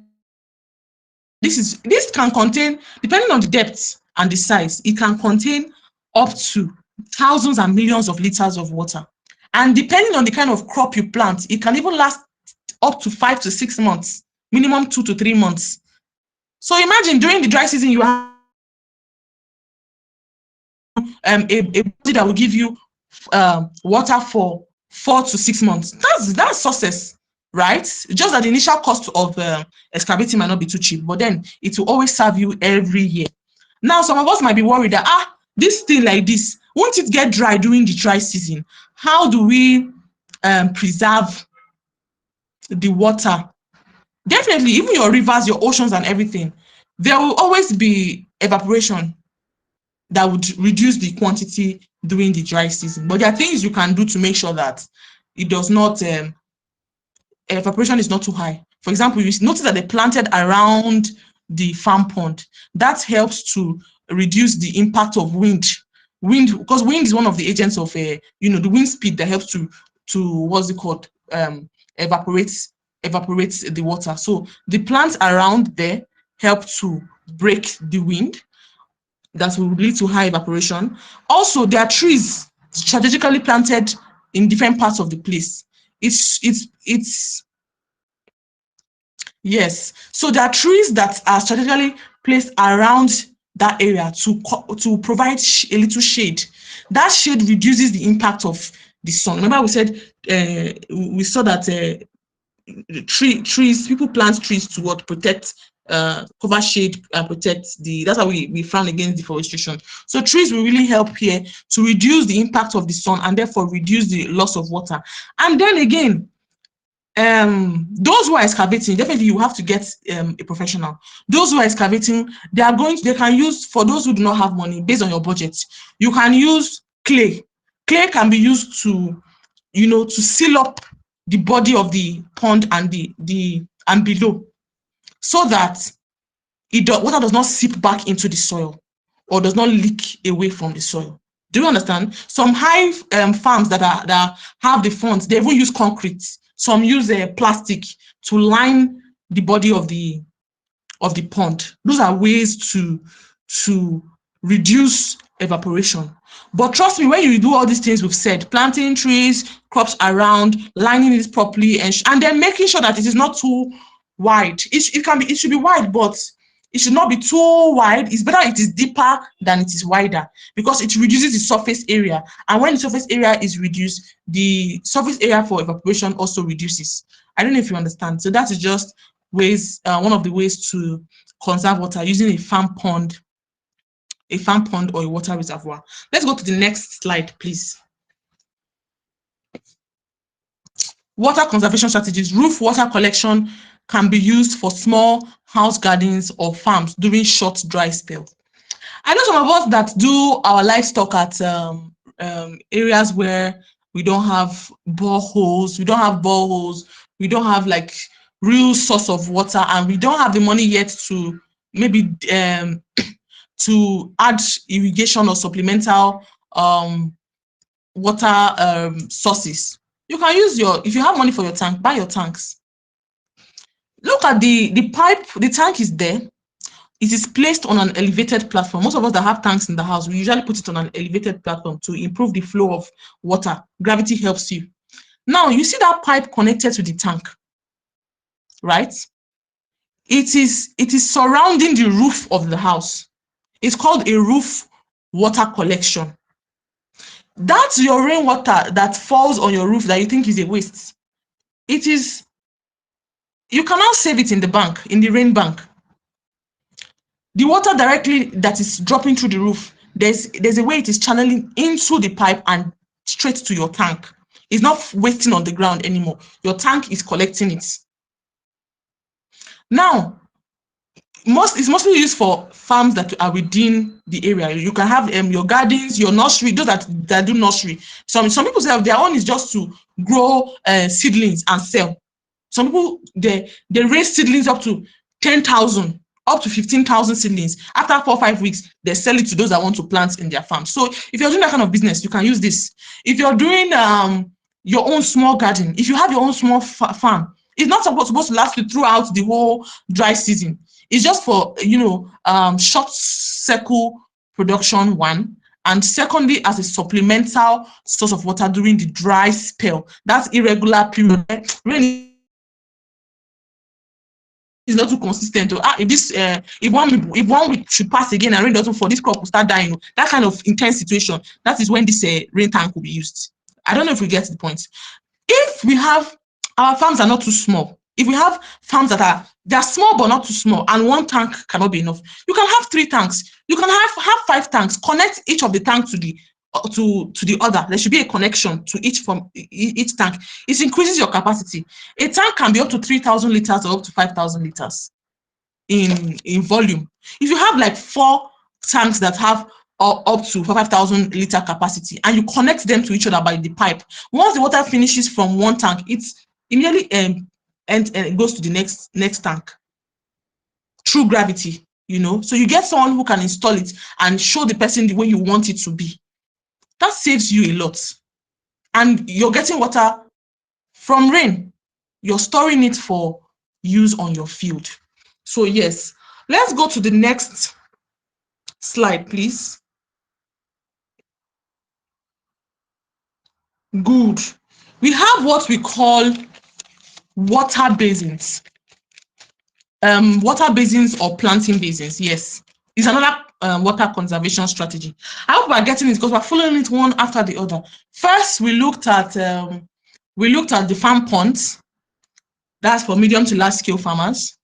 this can contain, depending on the depth and the size, it can contain up to thousands and millions of liters of water. And depending on the kind of crop you plant, it can even last up to 5 to 6 months, minimum 2 to 3 months. So imagine during the dry season, you have a body that will give you water for 4 to 6 months. That's success, right? Just that the initial cost of excavating might not be too cheap, but then it will always serve you every year. Now, some of us might be worried that this thing like this, won't it get dry during the dry season? How do we preserve the water? Definitely, even your rivers, your oceans and everything, there will always be evaporation that would reduce the quantity during the dry season. But there are things you can do to make sure that it does not evaporation is not too high. For example, you notice that they planted around the farm pond. That helps to reduce the impact of wind. Wind, because wind is one of the agents of the wind speed that helps to what's it called, evaporates the water. So the plants around there help to break the wind that will lead to high evaporation. Also, there are trees strategically planted in different parts of the place. It's Yes. So there are trees that are strategically placed around that area to provide a little shade. That shade reduces the impact of the sun. Remember, we said we saw that people plant trees to what protect, cover shade and protect the. That's how we frown against deforestation. So trees will really help here to reduce the impact of the sun and therefore reduce the loss of water. And then again, those who are excavating, definitely you have to get a professional. Those who are excavating, they can use, for those who do not have money, based on your budget, you can use clay. Clay can be used to seal up the body of the pond and and below, so that water does not seep back into the soil or does not leak away from the soil. Do you understand? Some high farms that have the funds, they even use concrete. Some use plastic to line the body of the pond. Those are ways to reduce evaporation. But trust me, when you do all these things we've said, planting trees, crops around, lining it properly, and then making sure that it is not too wide. It should be wide, but it should not be too wide. It's better it is deeper than it is wider, because it reduces the surface area. And when the surface area is reduced, the surface area for evaporation also reduces. I don't know if you understand. So that is just one of the ways to conserve water, using a farm pond or a water reservoir. Let's go to the next slide, please. Water conservation strategies. Roof water collection can be used for small house gardens or farms during short dry spells. I know some of us that do our livestock at areas where we don't have boreholes, we don't have like real source of water, and we don't have the money yet to maybe to add irrigation or supplemental water sources. You can use if you have money for your tank, buy your tanks. Look at the pipe. The tank is there. It is placed on an elevated platform. Most of us that have tanks in the house, we usually put it on an elevated platform to improve the flow of water. Gravity helps you. Now, you see that pipe connected to the tank, right? It is surrounding the roof of the house. It's called a roof water collection. That's your rainwater that falls on your roof that you think is a waste. You cannot save it in the bank, in the rain bank. The water directly that is dropping through the roof, there's a way it is channeling into the pipe and straight to your tank. It's not wasting on the ground anymore. Your tank is collecting it. Now, it's mostly used for farms that are within the area. You can have your gardens, your nursery, those that do nursery. Some people say their own is just to grow seedlings and sell. Some people, they raise seedlings up to 10,000, up to 15,000 seedlings. After 4 or 5 weeks, they sell it to those that want to plant in their farm. So if you're doing that kind of business, you can use this. If you're doing your own small garden, if you have your own small farm, it's not supposed to last you throughout the whole dry season. It's just for short cycle production, one, and secondly, as a supplemental source of water during the dry spell. That's irregular period. Rain is not too consistent. If 1 week should pass again and rain doesn't fall, this crop will start dying. That kind of intense situation, that is when this rain tank will be used. I don't know if we get the point. If we have, our farms are not too small. If we have farms they're small but not too small, and 1 tank cannot be enough, you can have 3 tanks. You can have 5 tanks. Connect each of the tanks to the other. There should be a connection to each tank. It increases your capacity. A tank can be up to 3,000 liters or up to 5,000 liters in volume. If you have like 4 tanks that have or up to 5,000 liter capacity, and you connect them to each other by the pipe. Once the water finishes from one tank, it immediately and goes to the next tank through gravity, So you get someone who can install it and show the person the way you want it to be. That saves you a lot. And you're getting water from rain. You're storing it for use on your field. So yes, let's go to the next slide, please. Good. We have what we call water basins. Water basins or planting basins, yes. It's another water conservation strategy. I hope we're getting it because we're following it one after the other. First, we looked at the farm ponds. That's for medium to large scale farmers.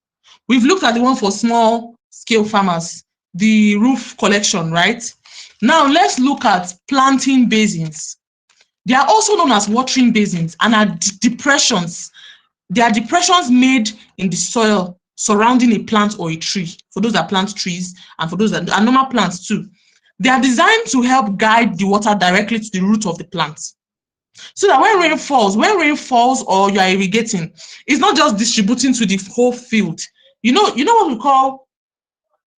We've looked at the one for small scale farmers, the roof collection, right? Now let's look at planting basins. They are also known as watering basins and are depressions. They are depressions made in the soil surrounding a plant or a tree, for those that plant trees and for those that are normal plants too. They are designed to help guide the water directly to the root of the plant. So that when rain falls or you are irrigating, it's not just distributing to the whole field. You know what we call,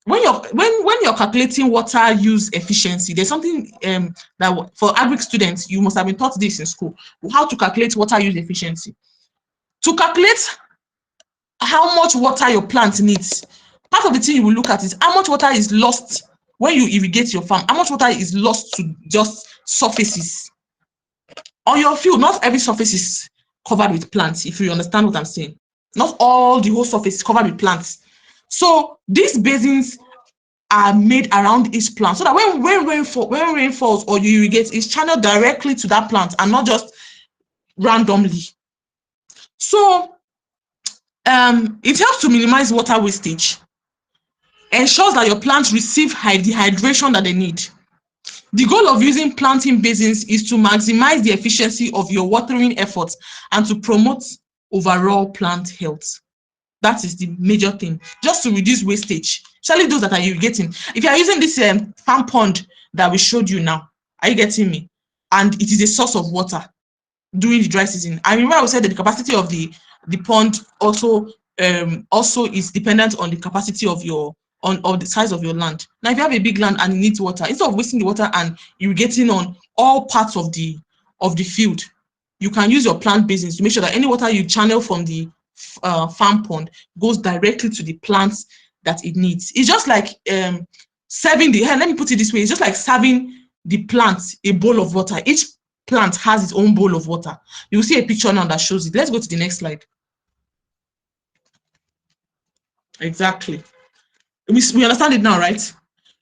when you're calculating water use efficiency, there's something that for agric students, you must have been taught this in school, how to calculate water use efficiency. To calculate how much water your plant needs, part of the thing you will look at is how much water is lost when you irrigate your farm, how much water is lost to just surfaces. On your field, not every surface is covered with plants, if you understand what I'm saying. Not all the whole surface is covered with plants. So these basins are made around each plant so that when rain falls or you irrigate, it's channeled directly to that plant and not just randomly. So it helps to minimize water wastage, ensures that your plants receive the hydration that they need. The goal of using planting basins is to maximize the efficiency of your watering efforts and to promote overall plant health. That is the major thing, just to reduce wastage, especially those that are irrigating. If you are using this farm pond that we showed you now, are you getting me? And it is a source of water during the dry season. I remember I said that the capacity of the pond also is dependent on the capacity of the size of your land. Now, if you have a big land and it needs water, instead of wasting the water and irrigating on all parts of the field, you can use your plant basins to make sure that any water you channel from the farm pond goes directly to the plants that it needs. It's just like serving let me put it this way, it's just like serving the plant a bowl of water. Each plant has its own bowl of water. You'll see a picture now that shows it. Let's go to the next slide. Exactly. We understand it now, right?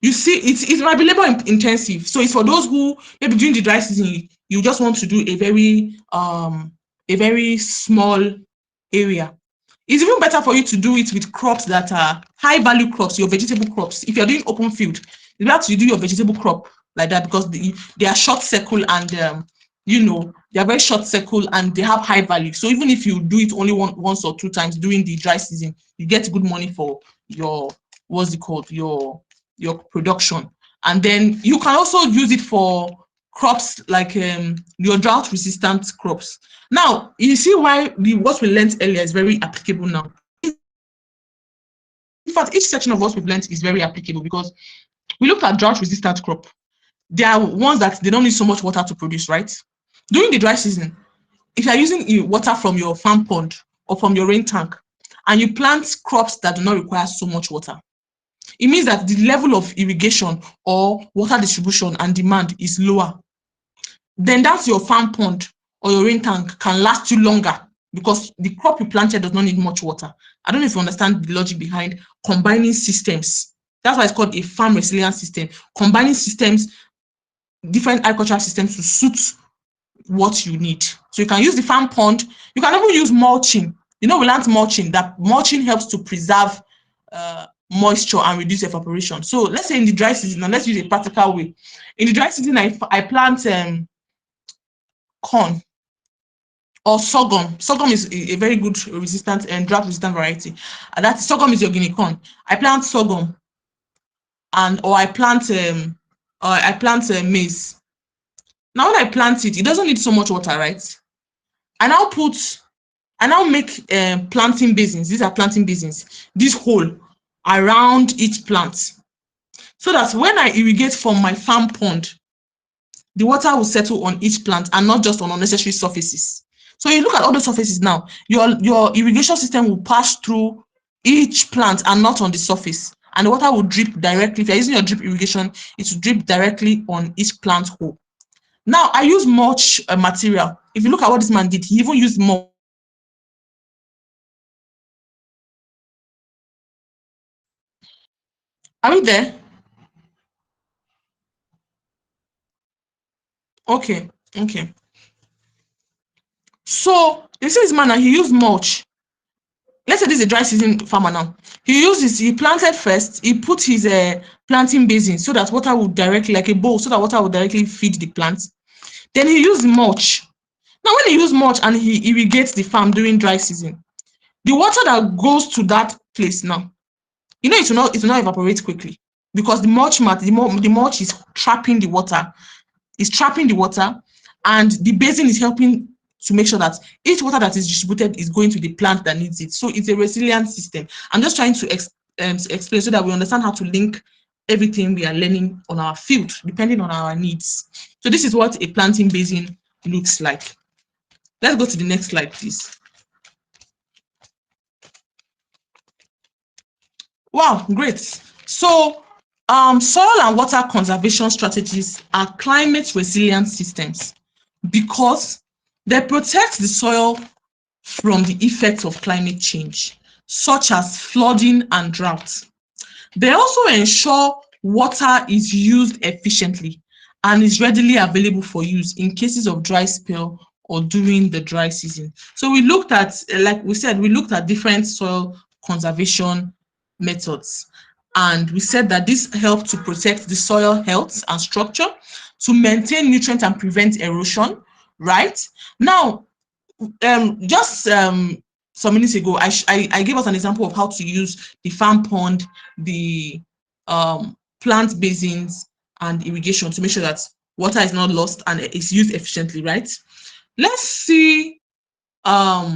You see, it might be labor intensive. So it's for those who maybe during the dry season, you just want to do a very small area. It's even better for you to do it with crops that are high value crops, your vegetable crops. If you're doing open field, you have to do your vegetable crop like that because they are short circle and they are very short circle and they have high value. So even if you do it only once or two times during the dry season, you get good money for your your production. And then you can also use it for crops like your drought resistant crops. Now you see why what we learned earlier is very applicable now. In fact, each section of what we've learned is very applicable because we looked at drought resistant crop. They are ones that they don't need so much water to produce, right? During the dry season, if you are using water from your farm pond or from your rain tank and you plant crops that do not require so much water, it means that the level of irrigation or water distribution and demand is lower. Then that's your farm pond or your rain tank can last you longer because the crop you planted does not need much water. I don't know if you understand the logic behind combining systems. That's why it's called a farm resilience system. Combining systems, different agricultural systems to suit what you need. So you can use the farm pond. You can even use mulching. We learned mulching, that mulching helps to preserve moisture and reduce evaporation. So let's say in the dry season, and let's use a practical way. In the dry season, I plant corn or sorghum. Sorghum is a very good resistant and drought resistant variety. And that sorghum is your guinea corn. I plant sorghum or I plant I plant maize. Now when I plant it, it doesn't need so much water, right? I now put, I now make planting basins. These are planting basins. This hole around each plant, so that when I irrigate from my farm pond, the water will settle on each plant and not just on unnecessary surfaces. So you look at all the surfaces now, your irrigation system will pass through each plant and not on the surface. And the water will drip directly. If you're using your drip irrigation, it will drip directly on each plant hole. Now, I use mulch material. If you look at what this man did, he even used mulch. Are we there? Okay, okay. So you see this man now, he used mulch. Let's say this is a dry season farmer now. He planted first, he put his planting basin so that water would directly, like a bowl, so that water would directly feed the plants. Then he used mulch. Now, when he used mulch and he irrigates the farm during dry season, the water that goes to that place now, you know, it will not evaporate quickly, because the mulch is trapping the water, and the basin is helping to make sure that each water that is distributed is going to the plant that needs it. So it's a resilient system. I'm just trying to explain so that we understand how to link everything we are learning on our field depending on our needs. So this is what a planting basin looks like. Let's go to the next slide, please. Wow, great. So soil and water conservation strategies are climate resilient systems because they protect the soil from the effects of climate change, such as flooding and drought. They also ensure water is used efficiently and is readily available for use in cases of dry spell or during the dry season. So we looked at, like we said, we looked at different soil conservation methods. And we said that this helped to protect the soil health and structure, to maintain nutrient and prevent erosion, right? Now, just some minutes ago, I gave us an example of how to use the farm pond, the plant basins, and irrigation to make sure that water is not lost and is used efficiently, right? Let's see a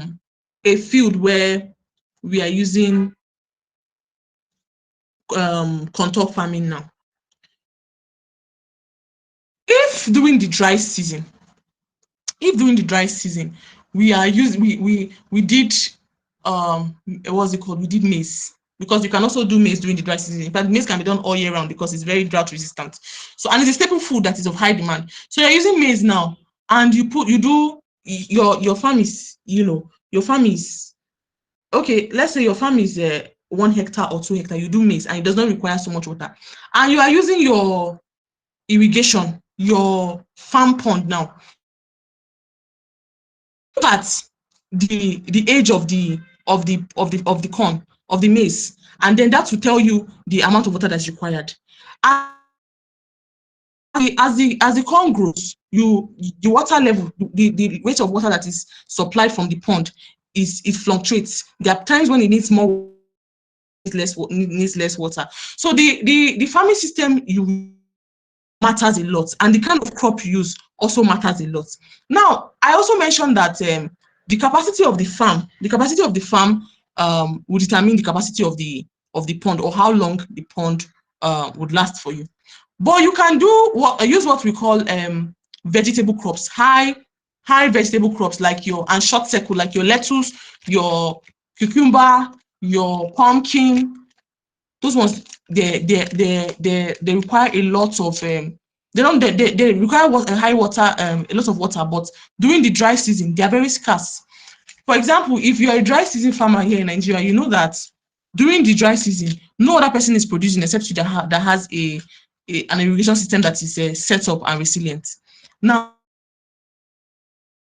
field where we are using contour farming now. If during the dry season, we are using we did what's it called, we did maize, because you can also do maize during the dry season. In fact, maize can be done all year round because it's very drought resistant. So, and it's a staple food that is of high demand. So you're using maize now, and you do your farm is, your farm is okay. Let's say your farm is 1 hectare or 2 hectare. You do maize and it does not require so much water, and you are using your irrigation, your farm pond now. Look at the age of the corn, of the maize, and then that will tell you the amount of water that's required. As the corn grows, the water level, the rate of water that is supplied from the pond it fluctuates. There are times when it needs more, needs less water. So the farming system you matters a lot, and the kind of crop you use also matters a lot. Now, I also mentioned that the capacity of the farm will determine the capacity of the pond, or how long the pond would last for you. But you can use what we call vegetable crops, high vegetable crops, like and short circle, like your lettuce, your cucumber, your pumpkin. Those ones, they require a lot of they require a high water, a lot of water, but during the dry season they are very scarce. For example, if you are a dry season farmer here in Nigeria, you know that during the dry season no other person is producing except you that has an irrigation system that is set up and resilient. Now,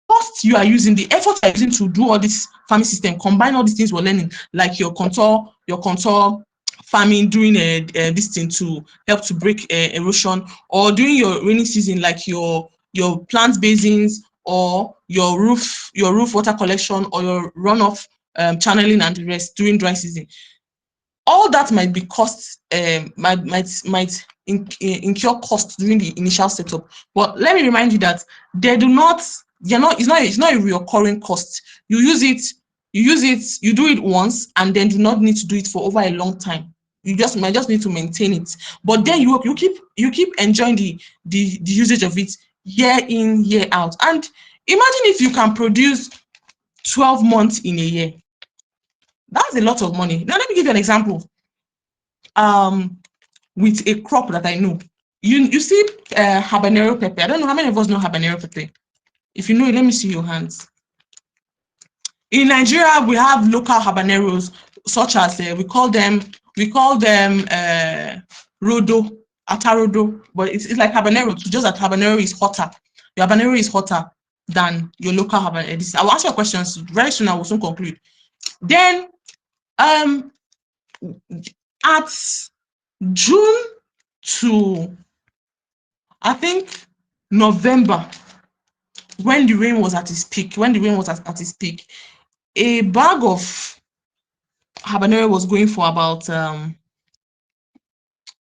cost you are using, the effort you are using to do all this farming system, combine all these things we're learning, like your contour farming, doing this thing to help to break erosion, or during your rainy season, like your plant basins, or your roof water collection, or your runoff channeling and the rest during dry season. all that might be cost, incur cost during the initial setup. But let me remind you that they do not, it's not a recurring cost. You use it, you do it once, and then do not need to do it for over a long time. You might just need to maintain it. But then you keep enjoying the usage of it year in, year out. And imagine if you can produce 12 months in a year. That's a lot of money. Now let me give you an example. With a crop that I know. You see habanero pepper. I don't know how many of us know habanero pepper. If you know it, let me see your hands. In Nigeria, we have local habaneros, such as we call them rodo, atarodo, but it's like habanero, just that habanero is hotter. Your habanero is hotter than your local habanero. I will answer your questions very soon. I will soon conclude. Then at June to, I think, November, when the rain was at its peak, a bag of habanero was going for about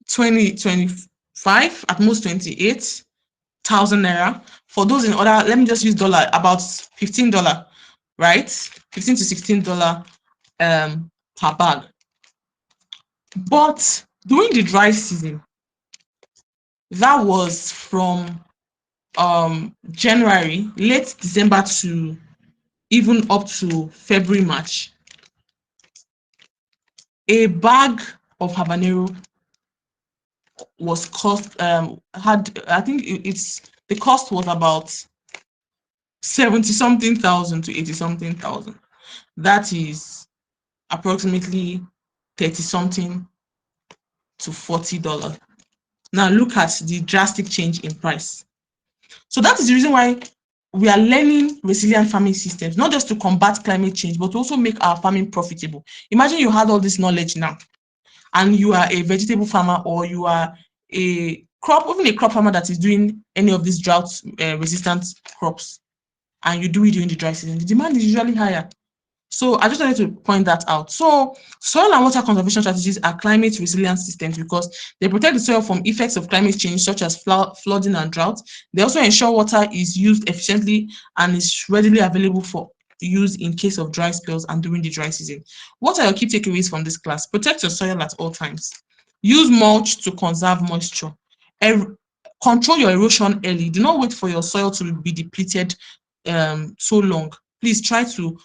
25, at most 28,000 naira. For those in other, let me just use dollar, about $15, right? $15 to $16 per bag. But during the dry season, that was from January, late December to even up to February, March, a bag of habanero was cost I think it's the cost was about 70 something thousand to 80 something thousand. That is approximately 30 something to $40. Now look at the drastic change in price. So that is the reason why we are learning resilient farming systems, not just to combat climate change, but to also make our farming profitable. Imagine you had all this knowledge now, and you are a vegetable farmer, or you are even a crop farmer that is doing any of these drought resistant crops, and you do it during the dry season. The demand is usually higher. So I just wanted to point that out. So soil and water conservation strategies are climate resilient systems because they protect the soil from effects of climate change, such as flooding and drought. They also ensure water is used efficiently and is readily available for use in case of dry spells and during the dry season. What are your key takeaways from this class? Protect your soil at all times. Use mulch to conserve moisture. Control your erosion early. Do not wait for your soil to be depleted so long. Please try to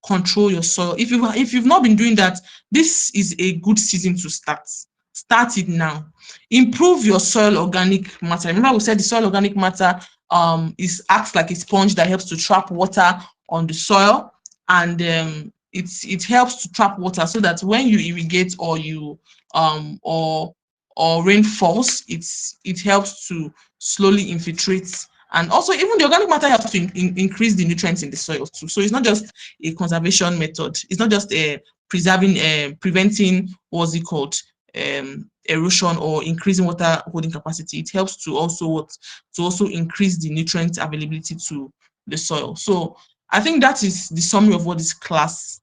control your soil. If you've not been doing that, this is a good season to start. Start it now. Improve your soil organic matter. Remember, we said the soil organic matter acts like a sponge that helps to trap water on the soil, and it helps to trap water so that when you irrigate or you or rain falls, it helps to slowly infiltrate. And also, even the organic matter helps to increase the nutrients in the soil too. So it's not just a conservation method. It's not just preventing what's it called, erosion or increasing water holding capacity. It helps to also increase the nutrient availability to the soil. So I think that is the summary of what this class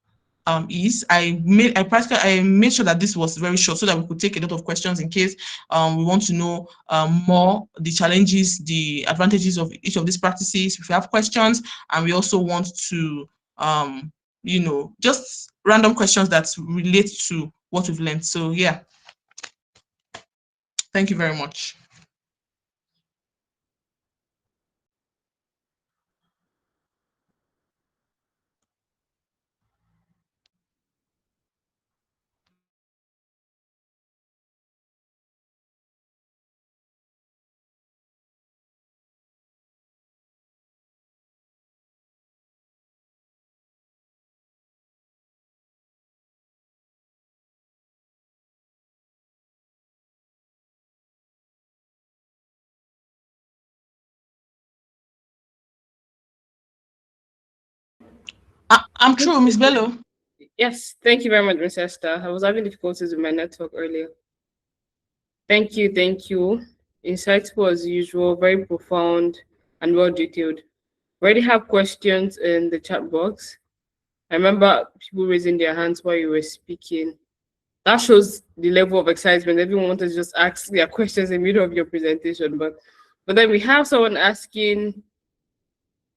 is. I made sure that this was very short so that we could take a lot of questions in case we want to know more the challenges, the advantages of each of these practices. If you have questions, and we also want to just random questions that relate to what we've learned. So yeah, thank you very much. I'm true, Miss Bello. Yes, thank you very much, Miss Esther. I was having difficulties with my network earlier. Thank you, thank you. Insightful as usual, very profound and well detailed. Already have questions in the chat box. I remember people raising their hands while you were speaking. that shows the level of excitement. Everyone wanted to just ask their questions in the middle of your presentation. But then we have someone asking,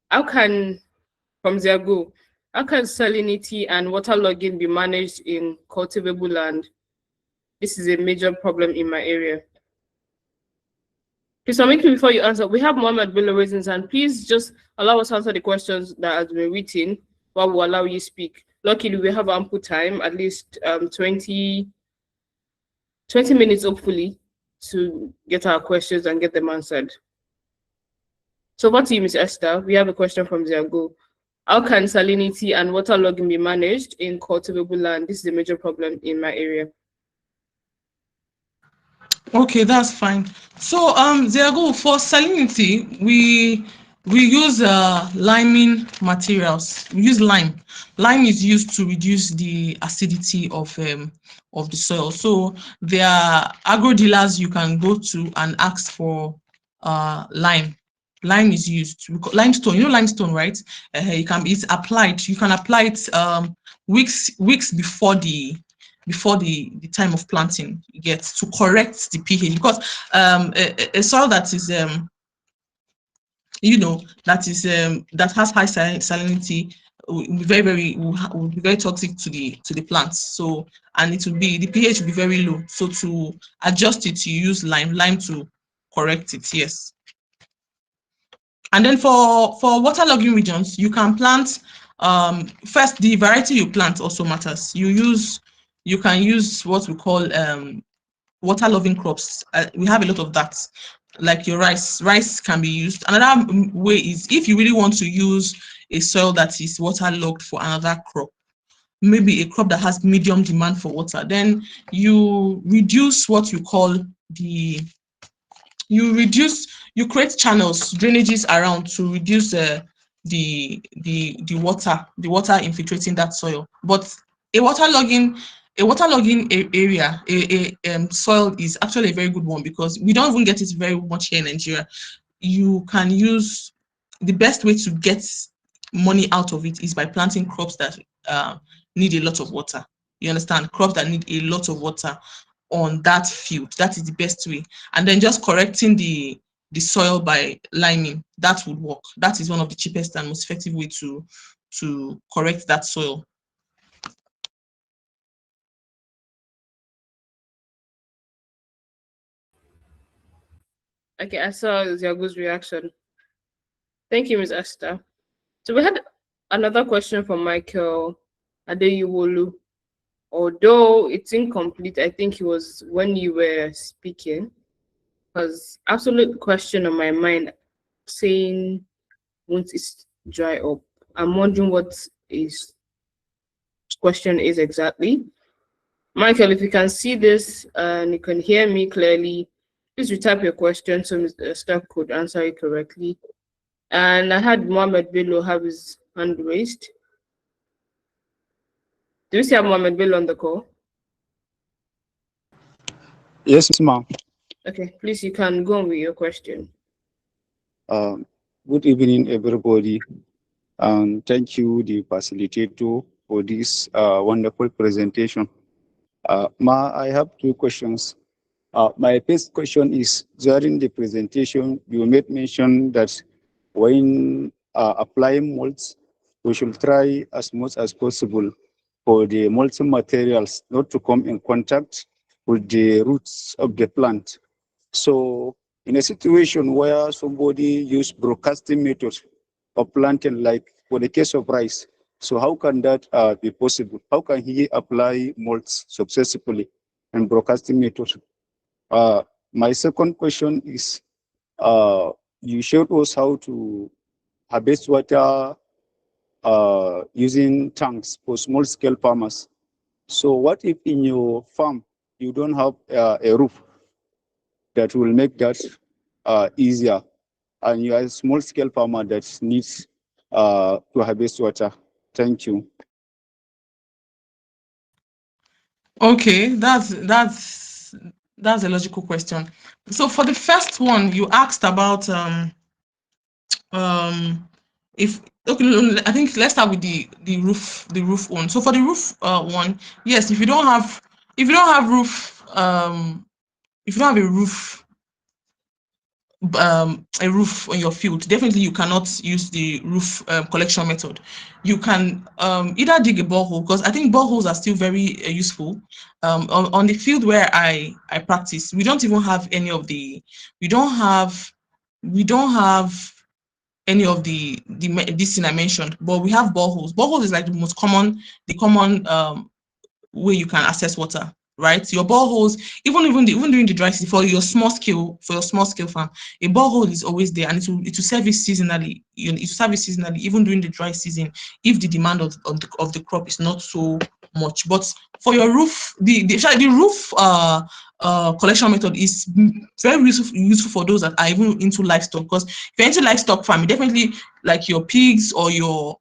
how can, from Ziago, how can salinity and waterlogging be managed in cultivable land? This is a major problem in my area. Please, make before you answer, we have Mohammed Bello raising his hand. Please just allow us to answer the questions that has been written while we allow you speak. Luckily, we have ample time, at least 20 minutes, hopefully, to get our questions and get them answered. So what to you, Ms. Esther? We have a question from Ziago. How can salinity and waterlogging be managed in cultivable land? This is a major problem in my area. Okay, that's fine. So Ziago, for salinity, we use liming materials. We use lime. Lime is used to reduce the acidity of the soil. So there are agro dealers you can go to and ask for lime. Lime is used. Limestone, you know limestone, right? It's applied. You can apply it weeks before the time of planting, you get, to correct the pH, because a soil that is that has high salinity will be will be very toxic to the plants. So, and it will be, the pH will be very low. So to adjust it, you use lime to correct it. Yes. And then for waterlogging regions, you can plant, first, the variety you plant also matters. You can use what we call water-loving crops. We have a lot of that, like your rice. Rice can be used. Another way is, if you really want to use a soil that is waterlogged for another crop, maybe a crop that has medium demand for water, then you reduce what you call you create channels, drainages around, to reduce the water infiltrating that soil. But a waterlogging area, soil, is actually a very good one, because we don't even get it very much here in Nigeria. You can use, the best way to get money out of it is by planting crops that need a lot of water. You understand? Crops that need a lot of water on that field. That is the best way. And then just correcting the soil by liming, that would work. That is one of the cheapest and most effective way to correct that soil. Okay, I saw Ziago's reaction. Thank you, Ms. Esther. So we had another question from Michael Adeyewolu. Although it's incomplete, I think it was when you were speaking. Because absolute question on my mind, saying, won't it dry up? I'm wondering what his question is exactly. Michael, if you can see this and you can hear me clearly, please retype your question so Mr. Staff could answer it correctly. And I had Mohammed Bello have his hand raised. Do you see Mohammed Bello on the call? Yes, ma'am. Okay, please, you can go on with your question. Good evening, everybody. Thank you, the facilitator, for this wonderful presentation. I have two questions. My first question is, during the presentation, you made mention that when applying molds, we should try as much as possible for the molten materials not to come in contact with the roots of the plant. So in a situation where somebody use broadcasting methods of planting, like for the case of rice, so how can that be possible? How can he apply molds successfully and broadcasting methods? My second question is, you showed us how to harvest water using tanks for small scale farmers. So what if in your farm you don't have a roof that will make that easier, and you are a small scale farmer that needs to harvest water? Thank you. Okay, that's a logical question. So for the first one, you asked about if, okay, I think let's start with the roof one. So for the roof one, yes, if you don't have if you don't have roof, if you don't have a roof on your field, definitely you cannot use the roof collection method. You can either dig a borehole, because I think boreholes are still very useful. On the field where I practice, we don't even have any of the we don't have we don't have any of this thing I mentioned, but we have boreholes. Boreholes is like the common way you can access water, right? Your boreholes, even during the dry season, for your small scale farm, a borehole is always there, and it will service seasonally. It will service seasonally, even during the dry season, if the demand of the crop is not so much. But for your roof, the roof collection method is very useful for those that are even into livestock, because if you're into livestock farming, definitely like your pigs or your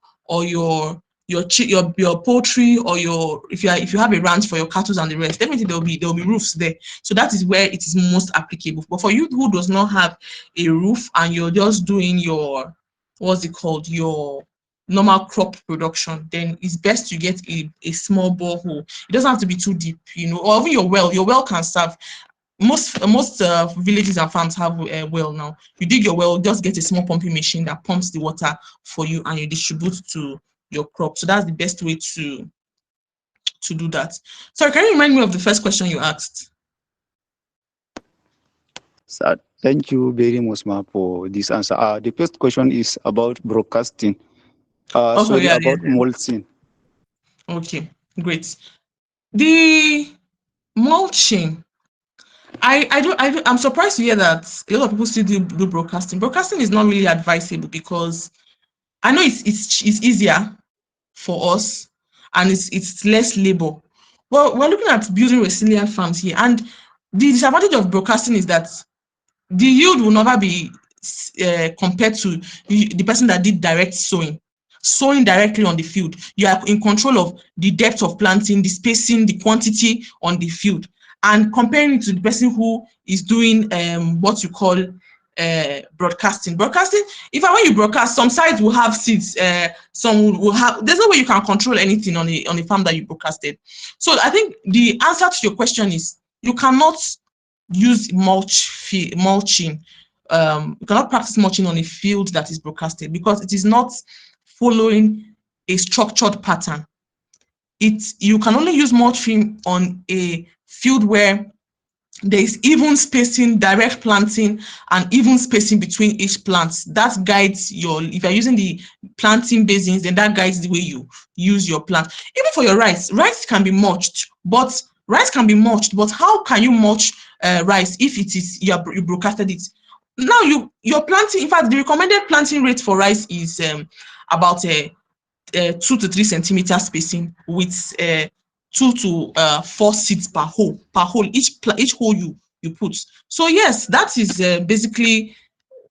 poultry, or if you have a ranch for your cattle and the rest, definitely there'll be roofs there. So that is where it is most applicable. But for you who does not have a roof and you're just doing your, what's it called, your normal crop production, then it's best to get a small borehole. It doesn't have to be too deep, or even your well can serve. Most villages and farms have a well now. You dig your well, just get a small pumping machine that pumps the water for you, and you distribute to your crop. So that's the best way to do that. Sorry, can you remind me of the first question you asked? So thank you very much, Ma, for this answer. The first question is about broadcasting. Oh, Sorry, yeah, yeah, about mulching. yeah. Okay, great. The mulching. I'm surprised to hear that a lot of people still do broadcasting. Broadcasting is not really advisable, because I know it's easier for us, and it's less labor. Well, we're looking at building resilient farms here, and the disadvantage of broadcasting is that the yield will never be compared to the person that did direct sowing directly on the field. You are in control of the depth of planting, the spacing, the quantity on the field, and comparing it to the person who is doing what you call broadcasting. If when you broadcast, some sites will have seeds, some will have, there's no way you can control anything on a farm that you broadcasted. So I think the answer to your question is, you cannot use mulching. You cannot practice mulching on a field that is broadcasted, because it is not following a structured pattern. You can only use mulching on a field where there is even spacing, direct planting, and even spacing between each plant. That guides if you're using the planting basins, then that guides the way you use your plant. Even for your rice can be mulched, but how can you mulch rice if you broadcasted it? Now you're planting. In fact, the recommended planting rate for rice is about 2 to 3 centimeter spacing, with 2 to 4 seeds per hole. Each hole you put. So yes, that is basically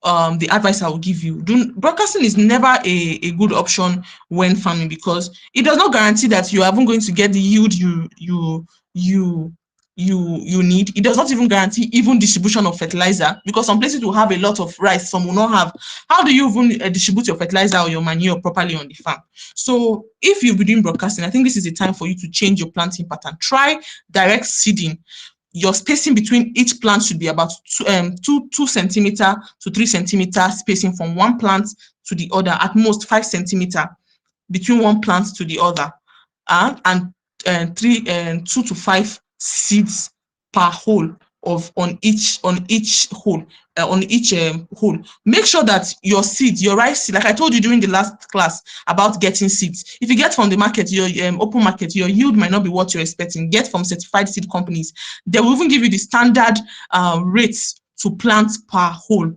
the advice I will give you. Broadcasting is never a good option when farming, because it does not guarantee that you are even going to get the yield you need. It does not even guarantee even distribution of fertilizer, because some places will have a lot of rice, some will not have. How do you even distribute your fertilizer or your manure properly on the farm? So if you've been doing broadcasting, I think this is the time for you to change your planting pattern. Try direct seeding. Your spacing between each plant should be about 2 centimeter to 3 centimeter spacing from one plant to the other, at most 5 centimeter between one plant to the other, and 2 to 5 seeds per hole on each hole. Hole. Make sure that your seeds, your rice seed, like I told you during the last class about getting seeds. If you get from the market, your open market, your yield might not be what you're expecting. Get from certified seed companies. They will even give you the standard rates to plant per hole.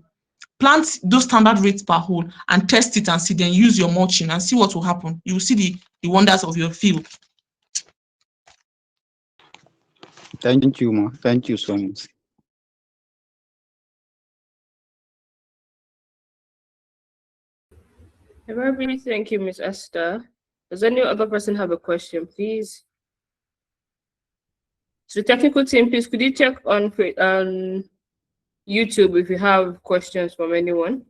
Plant those standard rates per hole and test it and see, then use your mulching and see what will happen. You will see the wonders of your field. Thank you, Ma. Thank you so much. Very thank you, Miss Esther. Does any other person have a question, please? So the technical team, please, could you check on YouTube if you have questions from anyone?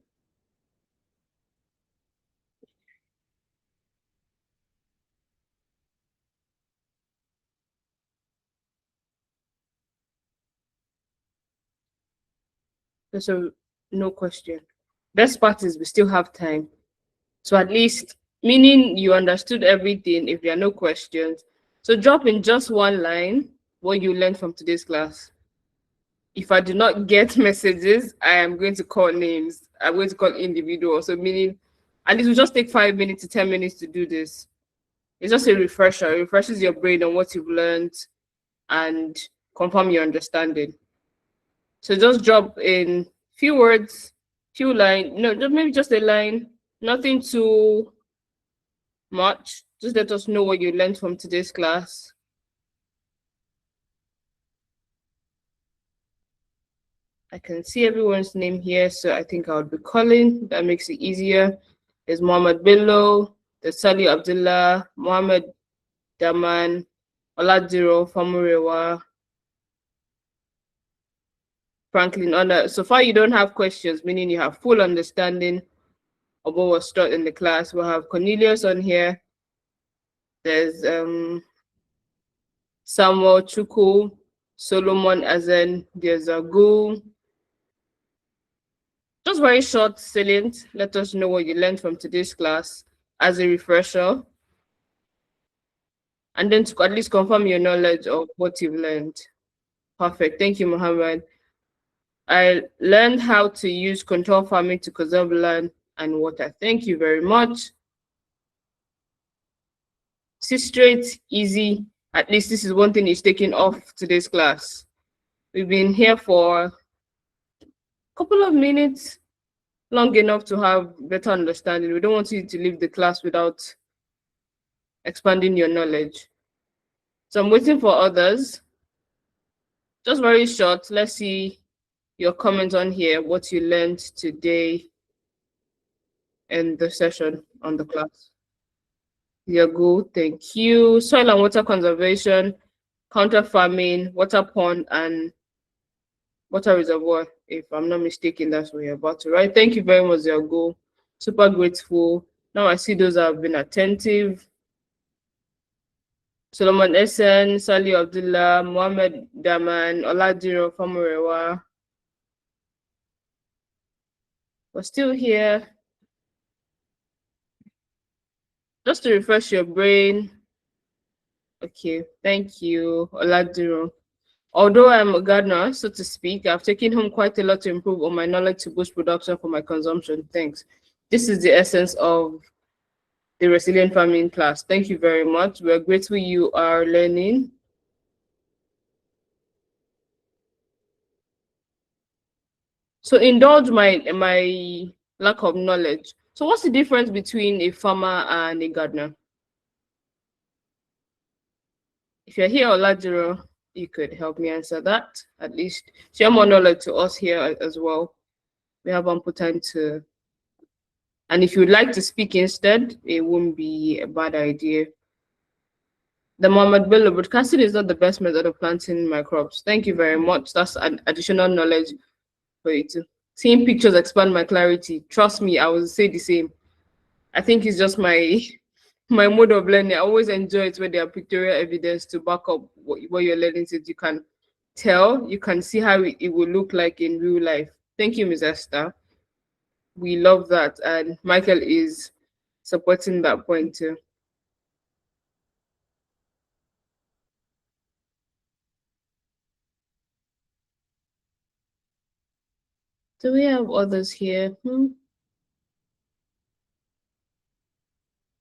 So no question. Best part is we still have time. So at least, meaning you understood everything if there are no questions. So drop in just one line what you learned from today's class. If I do not get messages, I am going to call names. I'm going to call individuals. So meaning at least we just take 5 minutes to 10 minutes to do this. It's just a refresher. It refreshes your brain on what you've learned and confirm your understanding. So just drop in few words, few line, no, maybe just a line, nothing too much. Just let us know what you learned from today's class. I can see everyone's name here, so I think I would be calling. That makes it easier. There's Muhammad Bello, there's Sali Abdullah, Muhammad Daman, Oladiro Famurewa, Franklin Honor. So far, you don't have questions, meaning you have full understanding of what was taught in the class. We'll have Cornelius on here. There's Samuel Chuku, Solomon Azen, there's Agu. Just very short, salient. Let us know what you learned from today's class as a refresher. And then to at least confirm your knowledge of what you've learned. Perfect. Thank you, Mohammed. I learned how to use control farming to conserve land and water. Thank you very much. See, straight, easy. At least this is one thing is taken off today's class. We've been here for a couple of minutes, long enough to have better understanding. We don't want you to leave the class without expanding your knowledge. So I'm waiting for others. Just very short. Let's see your comment on here, what you learned today in the session on the class. Yago, thank you. Soil and water conservation, counter farming, water pond, and water reservoir. If I'm not mistaken, that's what you're about to write. Thank you very much, Yago. Super grateful. Now I see those have been attentive. Solomon Essen, Sali Abdullah, Mohammed Daman, Oladiro Famurewa. We're still here. Just to refresh your brain. Okay, thank you, Oladiro. Although I'm a gardener, so to speak, I've taken home quite a lot to improve on my knowledge to boost production for my consumption. Thanks. This is the essence of the resilient farming class. Thank you very much. We're grateful you are learning. So indulge my lack of knowledge. So what's the difference between a farmer and a gardener? If you're here, Oladiro, you could help me answer that, at least share more knowledge to us here as well. We have ample time to, and if you'd like to speak instead, it wouldn't be a bad idea. The Mohammed Bello broadcasting is not the best method of planting my crops. Thank you very much. That's an additional knowledge for you too. Seeing pictures expand my clarity. Trust me, I will say the same. I think it's just my mode of learning. I always enjoy it when there are pictorial evidence to back up what you're learning, so you can tell, you can see how it will look like in real life. Thank you, Ms. Esther. We love that, and Michael is supporting that point too. Do we have others here?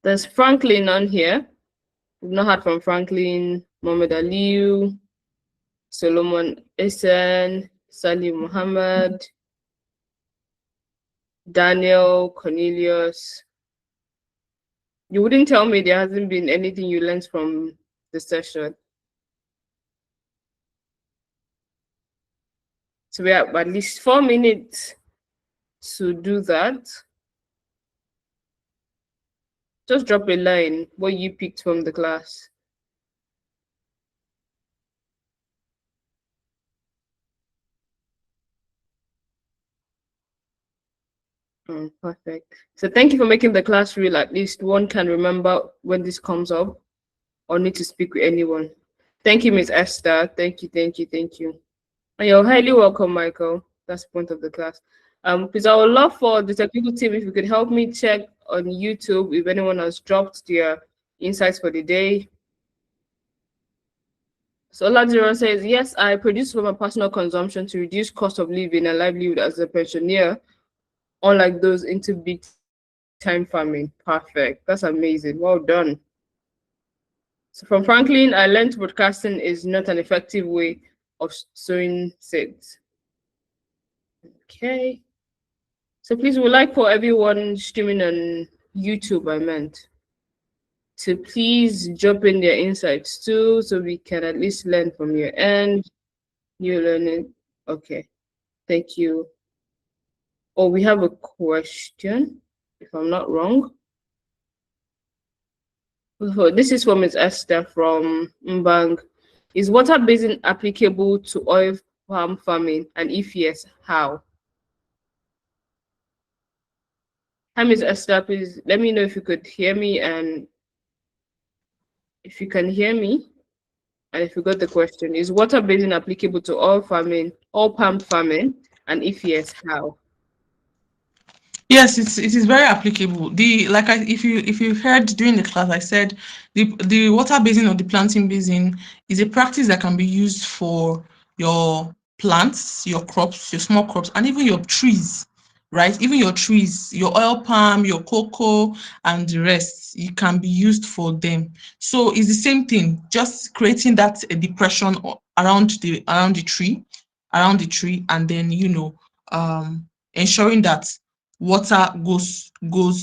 There's Franklin on here. We've not heard from Franklin, Mohammed Aliu, Solomon Essen, Salim Muhammad, Daniel, Cornelius. You wouldn't tell me there hasn't been anything you learned from the session. So we have at least 4 minutes to do that. Just drop a line, what you picked from the class. Perfect. So thank you for making the class real. At least one can remember when this comes up or need to speak with anyone. Thank you, Ms. Esther. Thank you, thank you, thank you. And you're highly welcome, Michael. That's the point of the class. Please, I would love for the technical team if you could help me check on YouTube if anyone has dropped their insights for the day. So Lazaro says, yes, I produce for my personal consumption to reduce cost of living and livelihood as a pensioner, unlike those into big time farming. Perfect. That's amazing. Well done. So from Franklin, I learned broadcasting is not an effective way of sowing seeds. Okay. So please, would like for everyone streaming on YouTube, I meant, to please drop in their insights too, so we can at least learn from your end. New learning. Okay. Thank you. Oh, we have a question, if I'm not wrong. This is from Ms. Esther from Mbang. Is water basin applicable to oil palm farming? And if yes, how? Hi, Ms. Esther, please let me know if you could hear me and if you can hear me and if you got the question. Is water basin applicable to oil farming, oil palm farming? And if yes, how? Yes, it is very applicable. If you heard during the class, I said the water basin or the planting basin is a practice that can be used for your plants, your crops, your small crops, and even your trees, right? Even your trees, your oil palm, your cocoa, and the rest, it can be used for them. So it's the same thing, just creating that depression around the tree, and then ensuring that water goes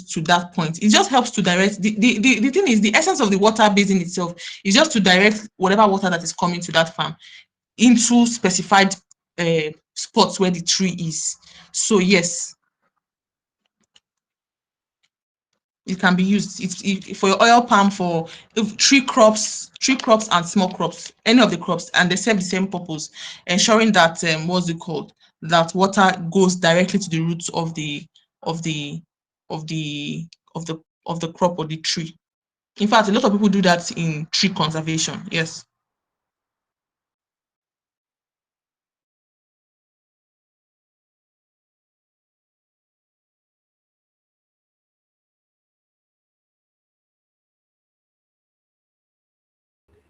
to that point. It just helps to direct the thing is the essence of the water basin itself is just to direct whatever water that is coming to that farm into specified spots where the tree is. So yes, it can be used. For your oil palm, for tree crops and small crops, any of the crops, and they serve the same purpose, ensuring that what's it called, that water goes directly to the roots of the of the of the of the of the crop or the tree. In fact, a lot of people do that in tree conservation. Yes.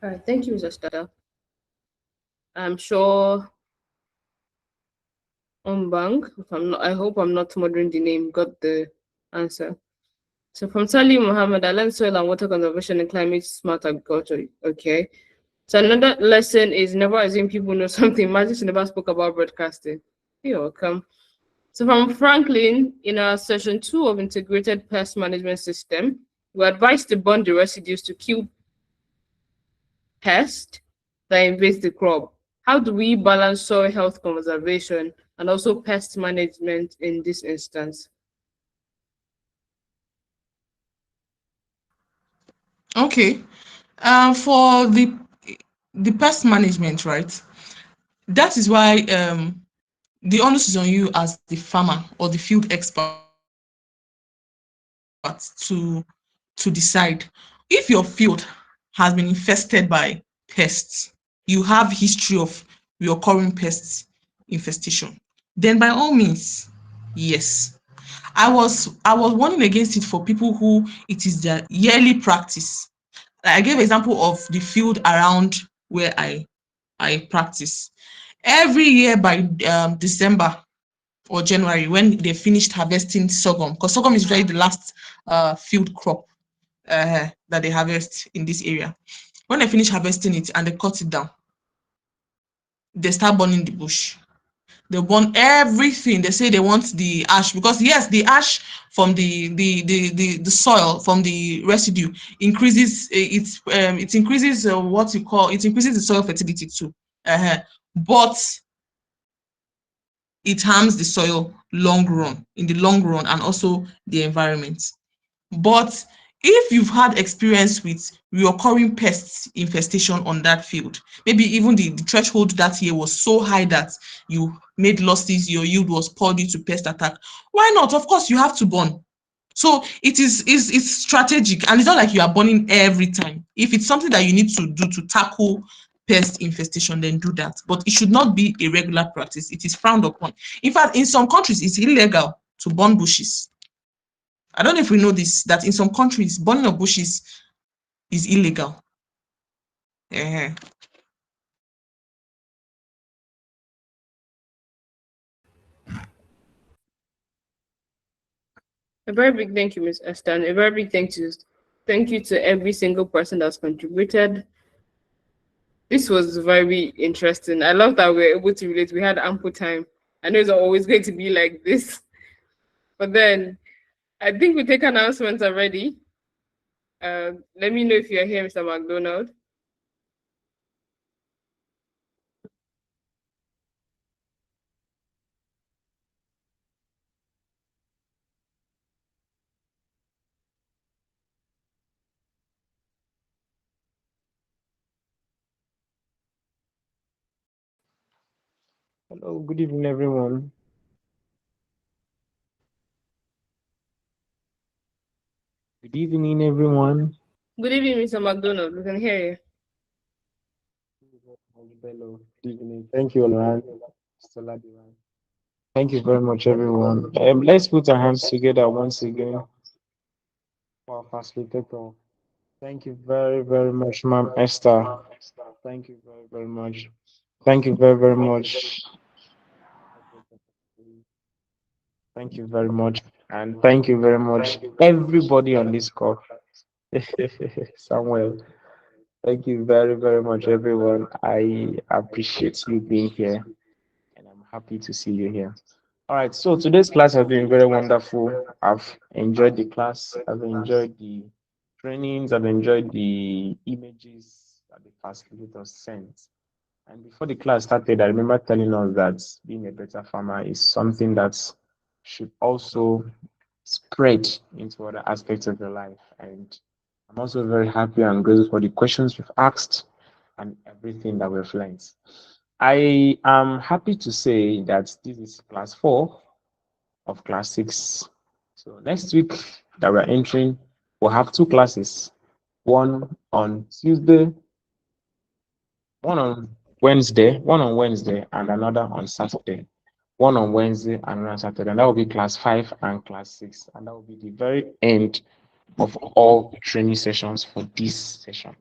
All right, thank you, Mr. Esther. I'm sure Ombang, if I'm not, I hope I'm not murdering the name, got the answer. So from Sally Muhammad, I learned soil and water conservation and climate smart agriculture. Okay. So another lesson is never assume people know something. Magic never spoke about broadcasting. You're welcome. So from Franklin, in our session 2 of integrated pest management system, we advised to burn the residues to kill pests that invade the crop. How do we balance soil health conservation and also pest management in this instance? Okay. For the pest management, right? That is why the onus is on you as the farmer or the field expert to decide if your field has been infested by pests, you have history of recurring pests infestation, then by all means, yes. I was warning against it for people who it is their yearly practice. I gave example of the field around where I practice. Every year by December or January, when they finished harvesting sorghum, because sorghum is really the last field crop that they harvest in this area. When they finish harvesting it and they cut it down, they start burning the bush. They burn everything. They say they want the ash because yes, the ash from the soil from the residue increases it increases what you call it increases the soil fertility too. But it harms the soil in the long run, and also the environment. But if you've had experience with recurring pests infestation on that field, maybe even the threshold that year was so high that you made losses, your yield was poor due to pest attack, why not? Of course, you have to burn. So it's strategic, and it's not like you are burning every time. If it's something that you need to do to tackle pest infestation, then do that. But it should not be a regular practice. It is frowned upon. In fact, in some countries, it's illegal to burn bushes. I don't know if we know this, that in some countries, burning of bushes is illegal. Uh-huh. A very big thank you, Miss Esther, and a very big thank you to every single person that's contributed. This was very interesting. I love that we were able to relate. We had ample time. I know it's not always going to be like this, but then I think we take announcements already. Let me know if you're here, Mr. McDonald. Hello, good evening, everyone. Good evening, everyone. Good evening, Mr. McDonald. We can hear you. Hello, good evening. Thank you, Laurent. Thank you very much, everyone. Let's put our hands together once again for our facilitator. Thank you very, very much, Ma'am Esther. Thank you very, very much. Thank you very, very much. Thank you very much. And thank you very much, everybody on this call. Samuel, thank you very, very much, everyone. I appreciate you being here, and I'm happy to see you here. All right, so today's class has been very wonderful. I've enjoyed the class, I've enjoyed the trainings, I've enjoyed the images that the facilitators sent. And before the class started, I remember telling us that being a better farmer is something that should also spread into other aspects of your life. And I'm also very happy and grateful for the questions we've asked and everything that we've learned. I am happy to say that this is class 4 of class 6. So next week that we're entering, we'll have 2 classes, one on Tuesday, one on Wednesday, and another on Saturday. One on Wednesday and another on Saturday. And that will be class 5 and class 6. And that will be the very end of all training sessions for this session.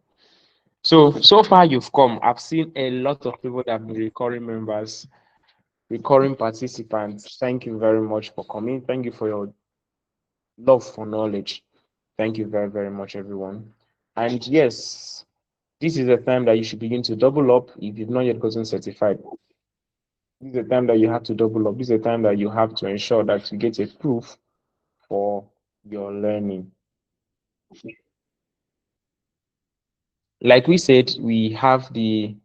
So far you've come. I've seen a lot of people that have been recurring members, recurring participants. Thank you very much for coming. Thank you for your love for knowledge. Thank you very, very much, everyone. And yes, this is a time that you should begin to double up if you've not yet gotten certified. This is a time that you have to double up. This is a time that you have to ensure that you get a proof for your learning. Like we said, we have the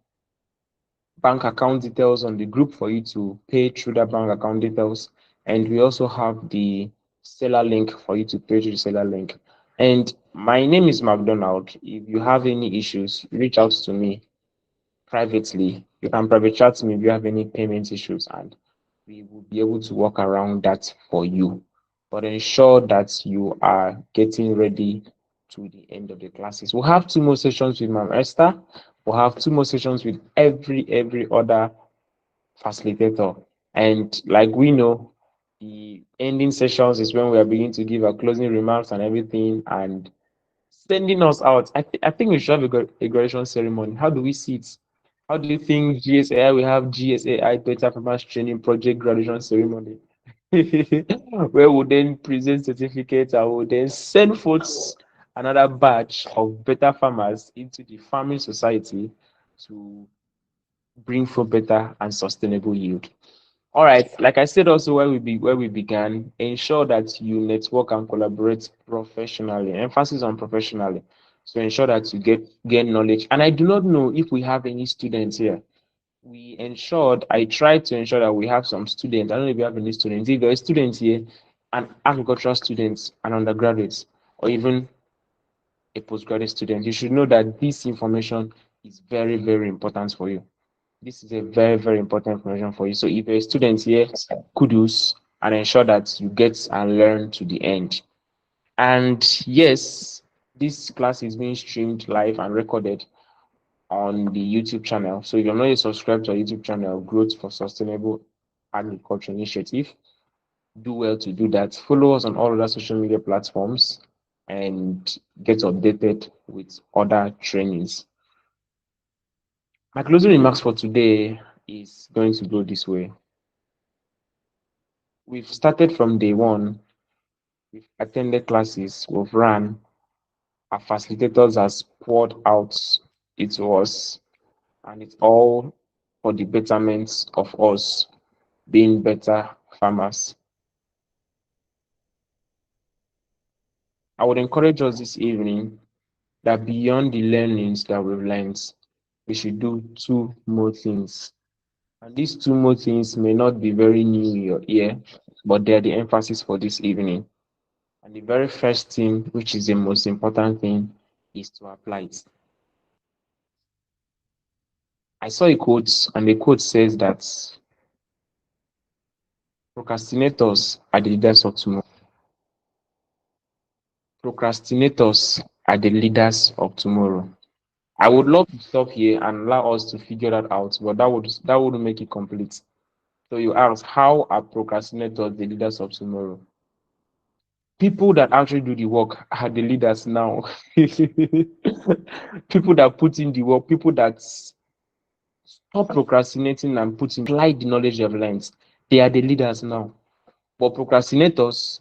bank account details on the group for you to pay through that bank account details. And we also have the seller link for you to pay through the seller link. And my name is McDonald. If you have any issues, reach out to me privately. You can private chat me if you have any payment issues, and we will be able to work around that for you. But ensure that you are getting ready to the end of the classes. We'll have 2 more sessions with Ma'am Esther. We'll have 2 more sessions with every other facilitator. And like we know, the ending sessions is when we are beginning to give our closing remarks and everything and sending us out. I think we should have a graduation ceremony. How do we see it? How do you think GSAI will have GSAI Better Farmers Training Project graduation ceremony? Where we then present certificates and we then send forth another batch of better farmers into the farming society to bring for better and sustainable yield. All right, like I said also where we began, ensure that you network and collaborate professionally. Emphasis on professionally. So ensure that you gain knowledge. And I do not know if we have any students here. I tried to ensure that we have some students. I don't know if you have any students. If there are students here, an agricultural students, an undergraduates, or even a postgraduate student, you should know that this information is very, very important for you. This is a very, very important information for you. So if you're a student here, kudos, and ensure that you get and learn to the end. And yes, this class is being streamed live and recorded on the YouTube channel. So if you're not yet subscribed to our YouTube channel, Growth for Sustainable Agriculture Initiative, do well to do that. Follow us on all other social media platforms and get updated with other trainings. My closing remarks for today is going to go this way. We've started from day one. We've attended classes, we've ran, our facilitators has poured out into us, and it's all for the betterment of us being better farmers. I would encourage us this evening that beyond the learnings that we've learned, we should do two more things. And these two more things may not be very new in your ear, but they're the emphasis for this evening. And the very first thing, which is the most important thing, is to apply it. I saw a quote, and the quote says that procrastinators are the leaders of tomorrow. Procrastinators are the leaders of tomorrow. I would love to stop here and allow us to figure that out, but that would make it complete. So you ask, how are procrastinators the leaders of tomorrow? People that actually do the work are the leaders now. People that put in the work, people that stop procrastinating and apply the knowledge they've learned, they are the leaders now. But procrastinators,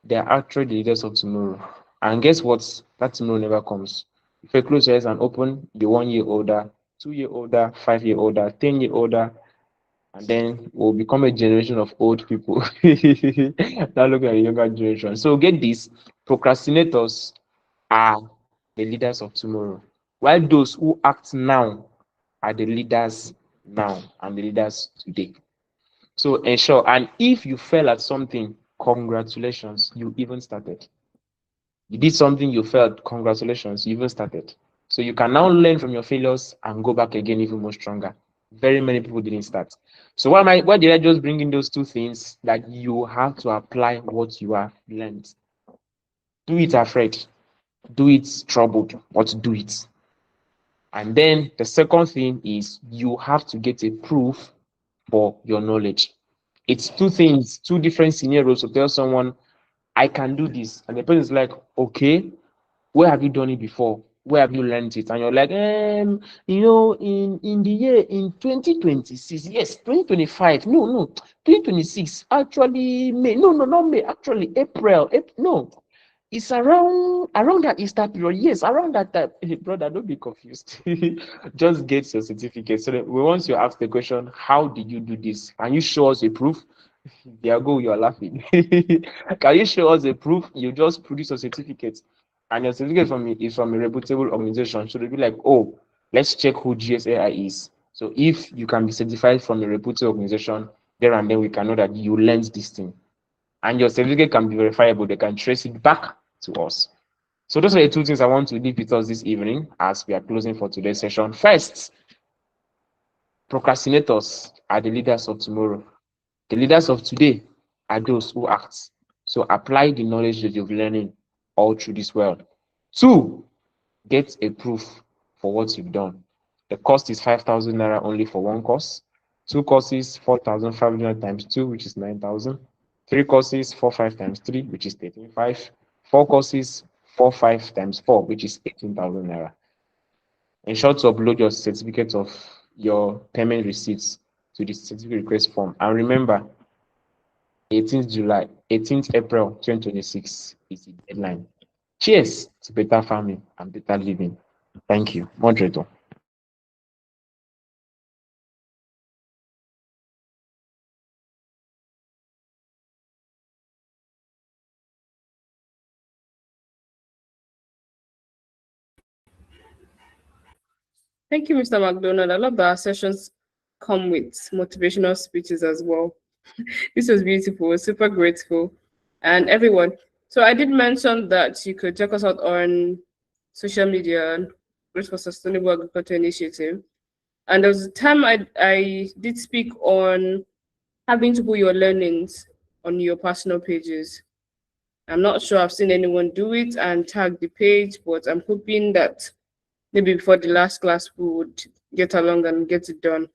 they are actually the leaders of tomorrow. And guess what? That tomorrow never comes. If you close your eyes and open, the 1 year older, 2 year older, 5 year older, 10 year older, and then we'll become a generation of old people. Now look at the younger generation. So get this, procrastinators are the leaders of tomorrow, while those who act now are the leaders now and the leaders today. So ensure, and if you fail at something, congratulations, you even started. You did something, you failed, congratulations, you even started. So you can now learn from your failures and go back again even more stronger. Very many people didn't start. So why did I just bring in those two things? That you have to apply what you have learned. Do it afraid, do it troubled, but do it. And then the second thing is you have to get a proof for your knowledge. It's two things, two different scenarios to tell someone, I can do this. And the person is like, okay, where have you done it before? Where have you learned it? And you're like, in the year in 2026, yes, 2025, no, 2026, actually May, no, not May, actually April, no, it's around that Easter period. Yes, around that time. Hey, brother, don't be confused. Just get your certificate. So that once you ask the question, how did you do this? Can you show us a proof? There go, you're laughing. Can you show us a proof? You just produce a certificate, and your certificate is from a reputable organization. So they'll be like, oh, let's check who GSAI is. So if you can be certified from a reputable organization, there and then we can know that you learned this thing. And your certificate can be verifiable. They can trace it back to us. So those are the two things I want to leave with us this evening as we are closing for today's session. First, procrastinators are the leaders of tomorrow. The leaders of today are those who act. So apply the knowledge that you've learning all through this world. Two, get a proof for what you've done. The cost is 5,000 naira only for one course. Two courses, 4,500 times 2, which is 9,000. Three courses, 4,500 times 3, which is 13,500. Four courses, 4,500 times 4, which is 18,000 naira. Ensure to upload your certificate of your payment receipts to the certificate request form. And remember, 18th July, 18th April 2026 is the deadline. Cheers to better farming and better living. Thank you. Moderator. Thank you, Mr. McDonald. I love that our sessions come with motivational speeches as well. This was beautiful, super grateful. And everyone. So I did mention that you could check us out on social media, Great for Sustainable Agriculture Initiative. And there was a time I did speak on having to put your learnings on your personal pages. I'm not sure I've seen anyone do it and tag the page, but I'm hoping that maybe before the last class we would get along and get it done.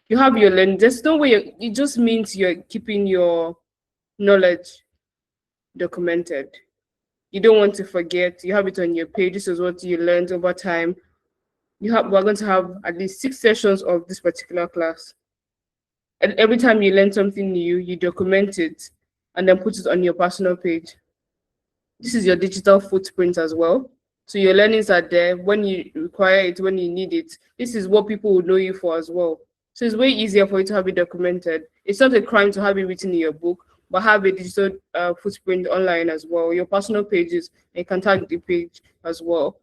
You have your learning. There's no way. It just means you're keeping your knowledge documented. You don't want to forget. You have it on your page. This is what you learned over time. We're going to have at least 6 sessions of this particular class. And every time you learn something new, you document it and then put it on your personal page. This is your digital footprint as well. So your learnings are there when you require it, when you need it. This is what people will know you for as well. So it's way easier for you to have it documented. It's not a crime to have it written in your book, but have a digital footprint online as well. Your personal pages, and you can tag the page as well.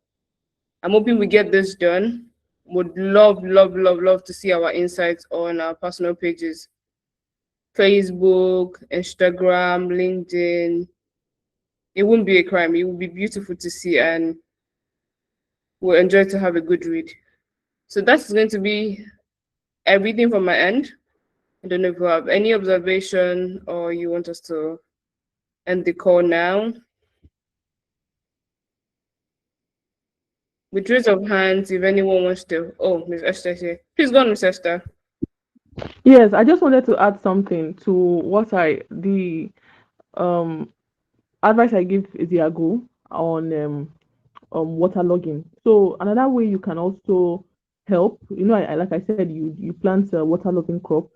I'm hoping we get this done. Would love, love, love, love to see our insights on our personal pages. Facebook, Instagram, LinkedIn. It won't be a crime. It will be beautiful to see, and we'll enjoy to have a good read. So that's going to be everything from my end. I don't know if you have any observation or you want us to end the call now. With raise of hands, if anyone wants to. Oh, Ms. Esther here. Please go on, Ms. Esther. Yes, I just wanted to add something to what the advice I give Isiago on waterlogging. So another way you can also help, I like I said, you plant waterlogging crops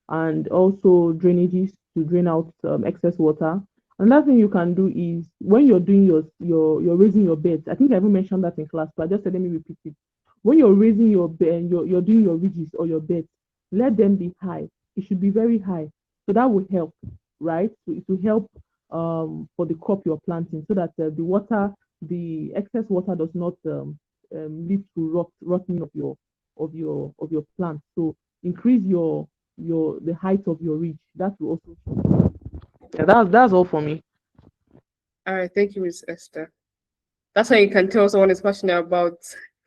and also drainages to drain out excess water. Another thing you can do is when you're doing you're raising your beds. I think I even mentioned that in class, but I just said let me repeat it. When you're raising your bed, you're doing your ridges or your beds, let them be high. It should be very high. So that will help, right? So it will help for the crop you're planting so that the excess water does not lead to rotting of your plant. So increase the height of your ridge. That will also. Yeah, that's all for me. All right, thank you, Ms. Esther. That's how you can tell someone is passionate about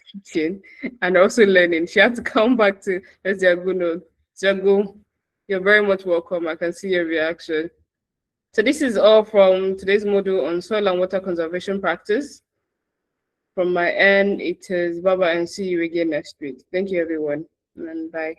teaching and also learning. She had to come back to let's Jago. Jago, you're very much welcome. I can see your reaction. So this is all from today's module on soil and water conservation practice. From my end, it is bye-bye and see you again next week. Thank you, everyone, and bye.